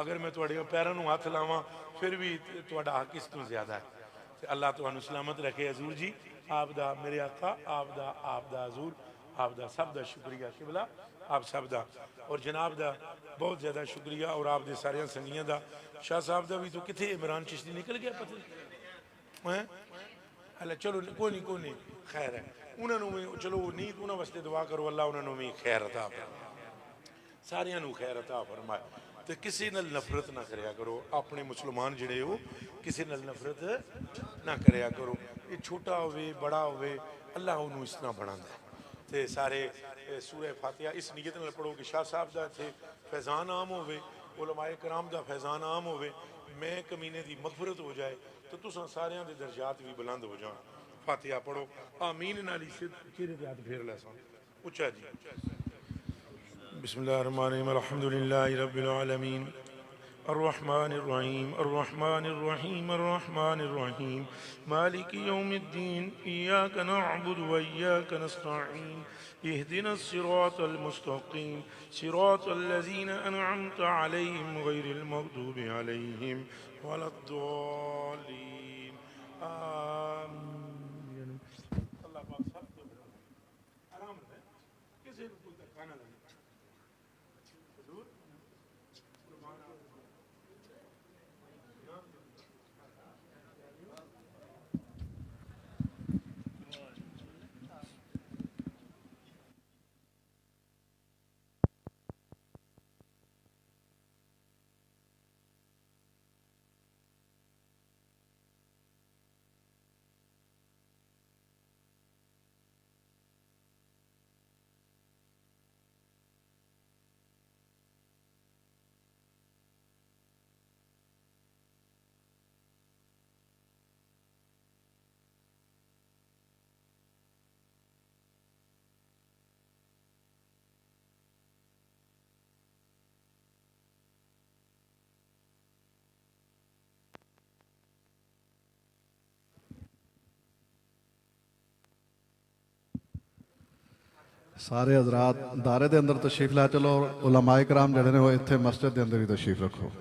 अगर मैं तुहाडे पैरां नूं हत्थ लावां फिर भी तुहाडा हक इस तो ज़्यादा है। तो अल्लाह तुहानूं सलामत रखे। हजूर जी आप दा, मेरे आका आप दा हजूर आप दा सब दा शुक्रिया किबला, आप सब दा और जनाब दा बहुत ज़्यादा शुक्रिया। और आप दे सारियां संगियां दा, शाह साहब दा भी तो कितने इमरान चिश्ती निकल गया पता है। हले चलो कोई नहीं खैर है। उन्होंने भी चलो नीत उन्होंने वास्ते दुआ करो, अल्लाह उन्होंने भी खैर अता फरमाए, सारियां नूं खैर अता फरमाए। तो किसी नाल नफरत ना करया करो, अपने मुसलमान जिहड़े हो किसी नाल नफरत ना करया करो। ये छोटा होवे बड़ा होवे अल्लाह उन्होंने इस तरह बनांदा है। तो सारे सूरह फातिहा इस नीयत नाल पढ़ो कि शाह साहब का इत्थे फैज़ान आम होवे, उलमाए कराम का फैज़ान आम होवे, मैं कमीने की मगफरत हो जाए तो तुसां सारियां दे दर्जात भी बुलंद हो जान। फातिहा पढ़ो आमीन नाली चेहरे पे हाथ फेर लै सन उच्चा जी। बिस्मिल्लाहिर्रहमानिर्रहीम अल्हम्दुलिल्लाहि रब्बिल आलमीन अर्रहमानिर्रहीम अर्रहमानिर्रहीम अर्रहमानिर्रहीम मालिकि यौमिद्दीन इय्याका नअबुदु व इय्याका नस्तईन इहदिनस सिरातल मुस्तकीम सिरातल लज़ीना अनअमता अलैहिम गैरिल मग़दूबि अलैहिम वलद्दालीन आमीन। अल्लाह पाक सब को आराम दे, किसी को कोई धक्का ना लगे। सारे हजरात दारे दे अंदर तशरीफ ला चलो और उलमाए कराम जड़े ने वो इत्थे मस्जिद दे अंदर ही तशरीफ रखो।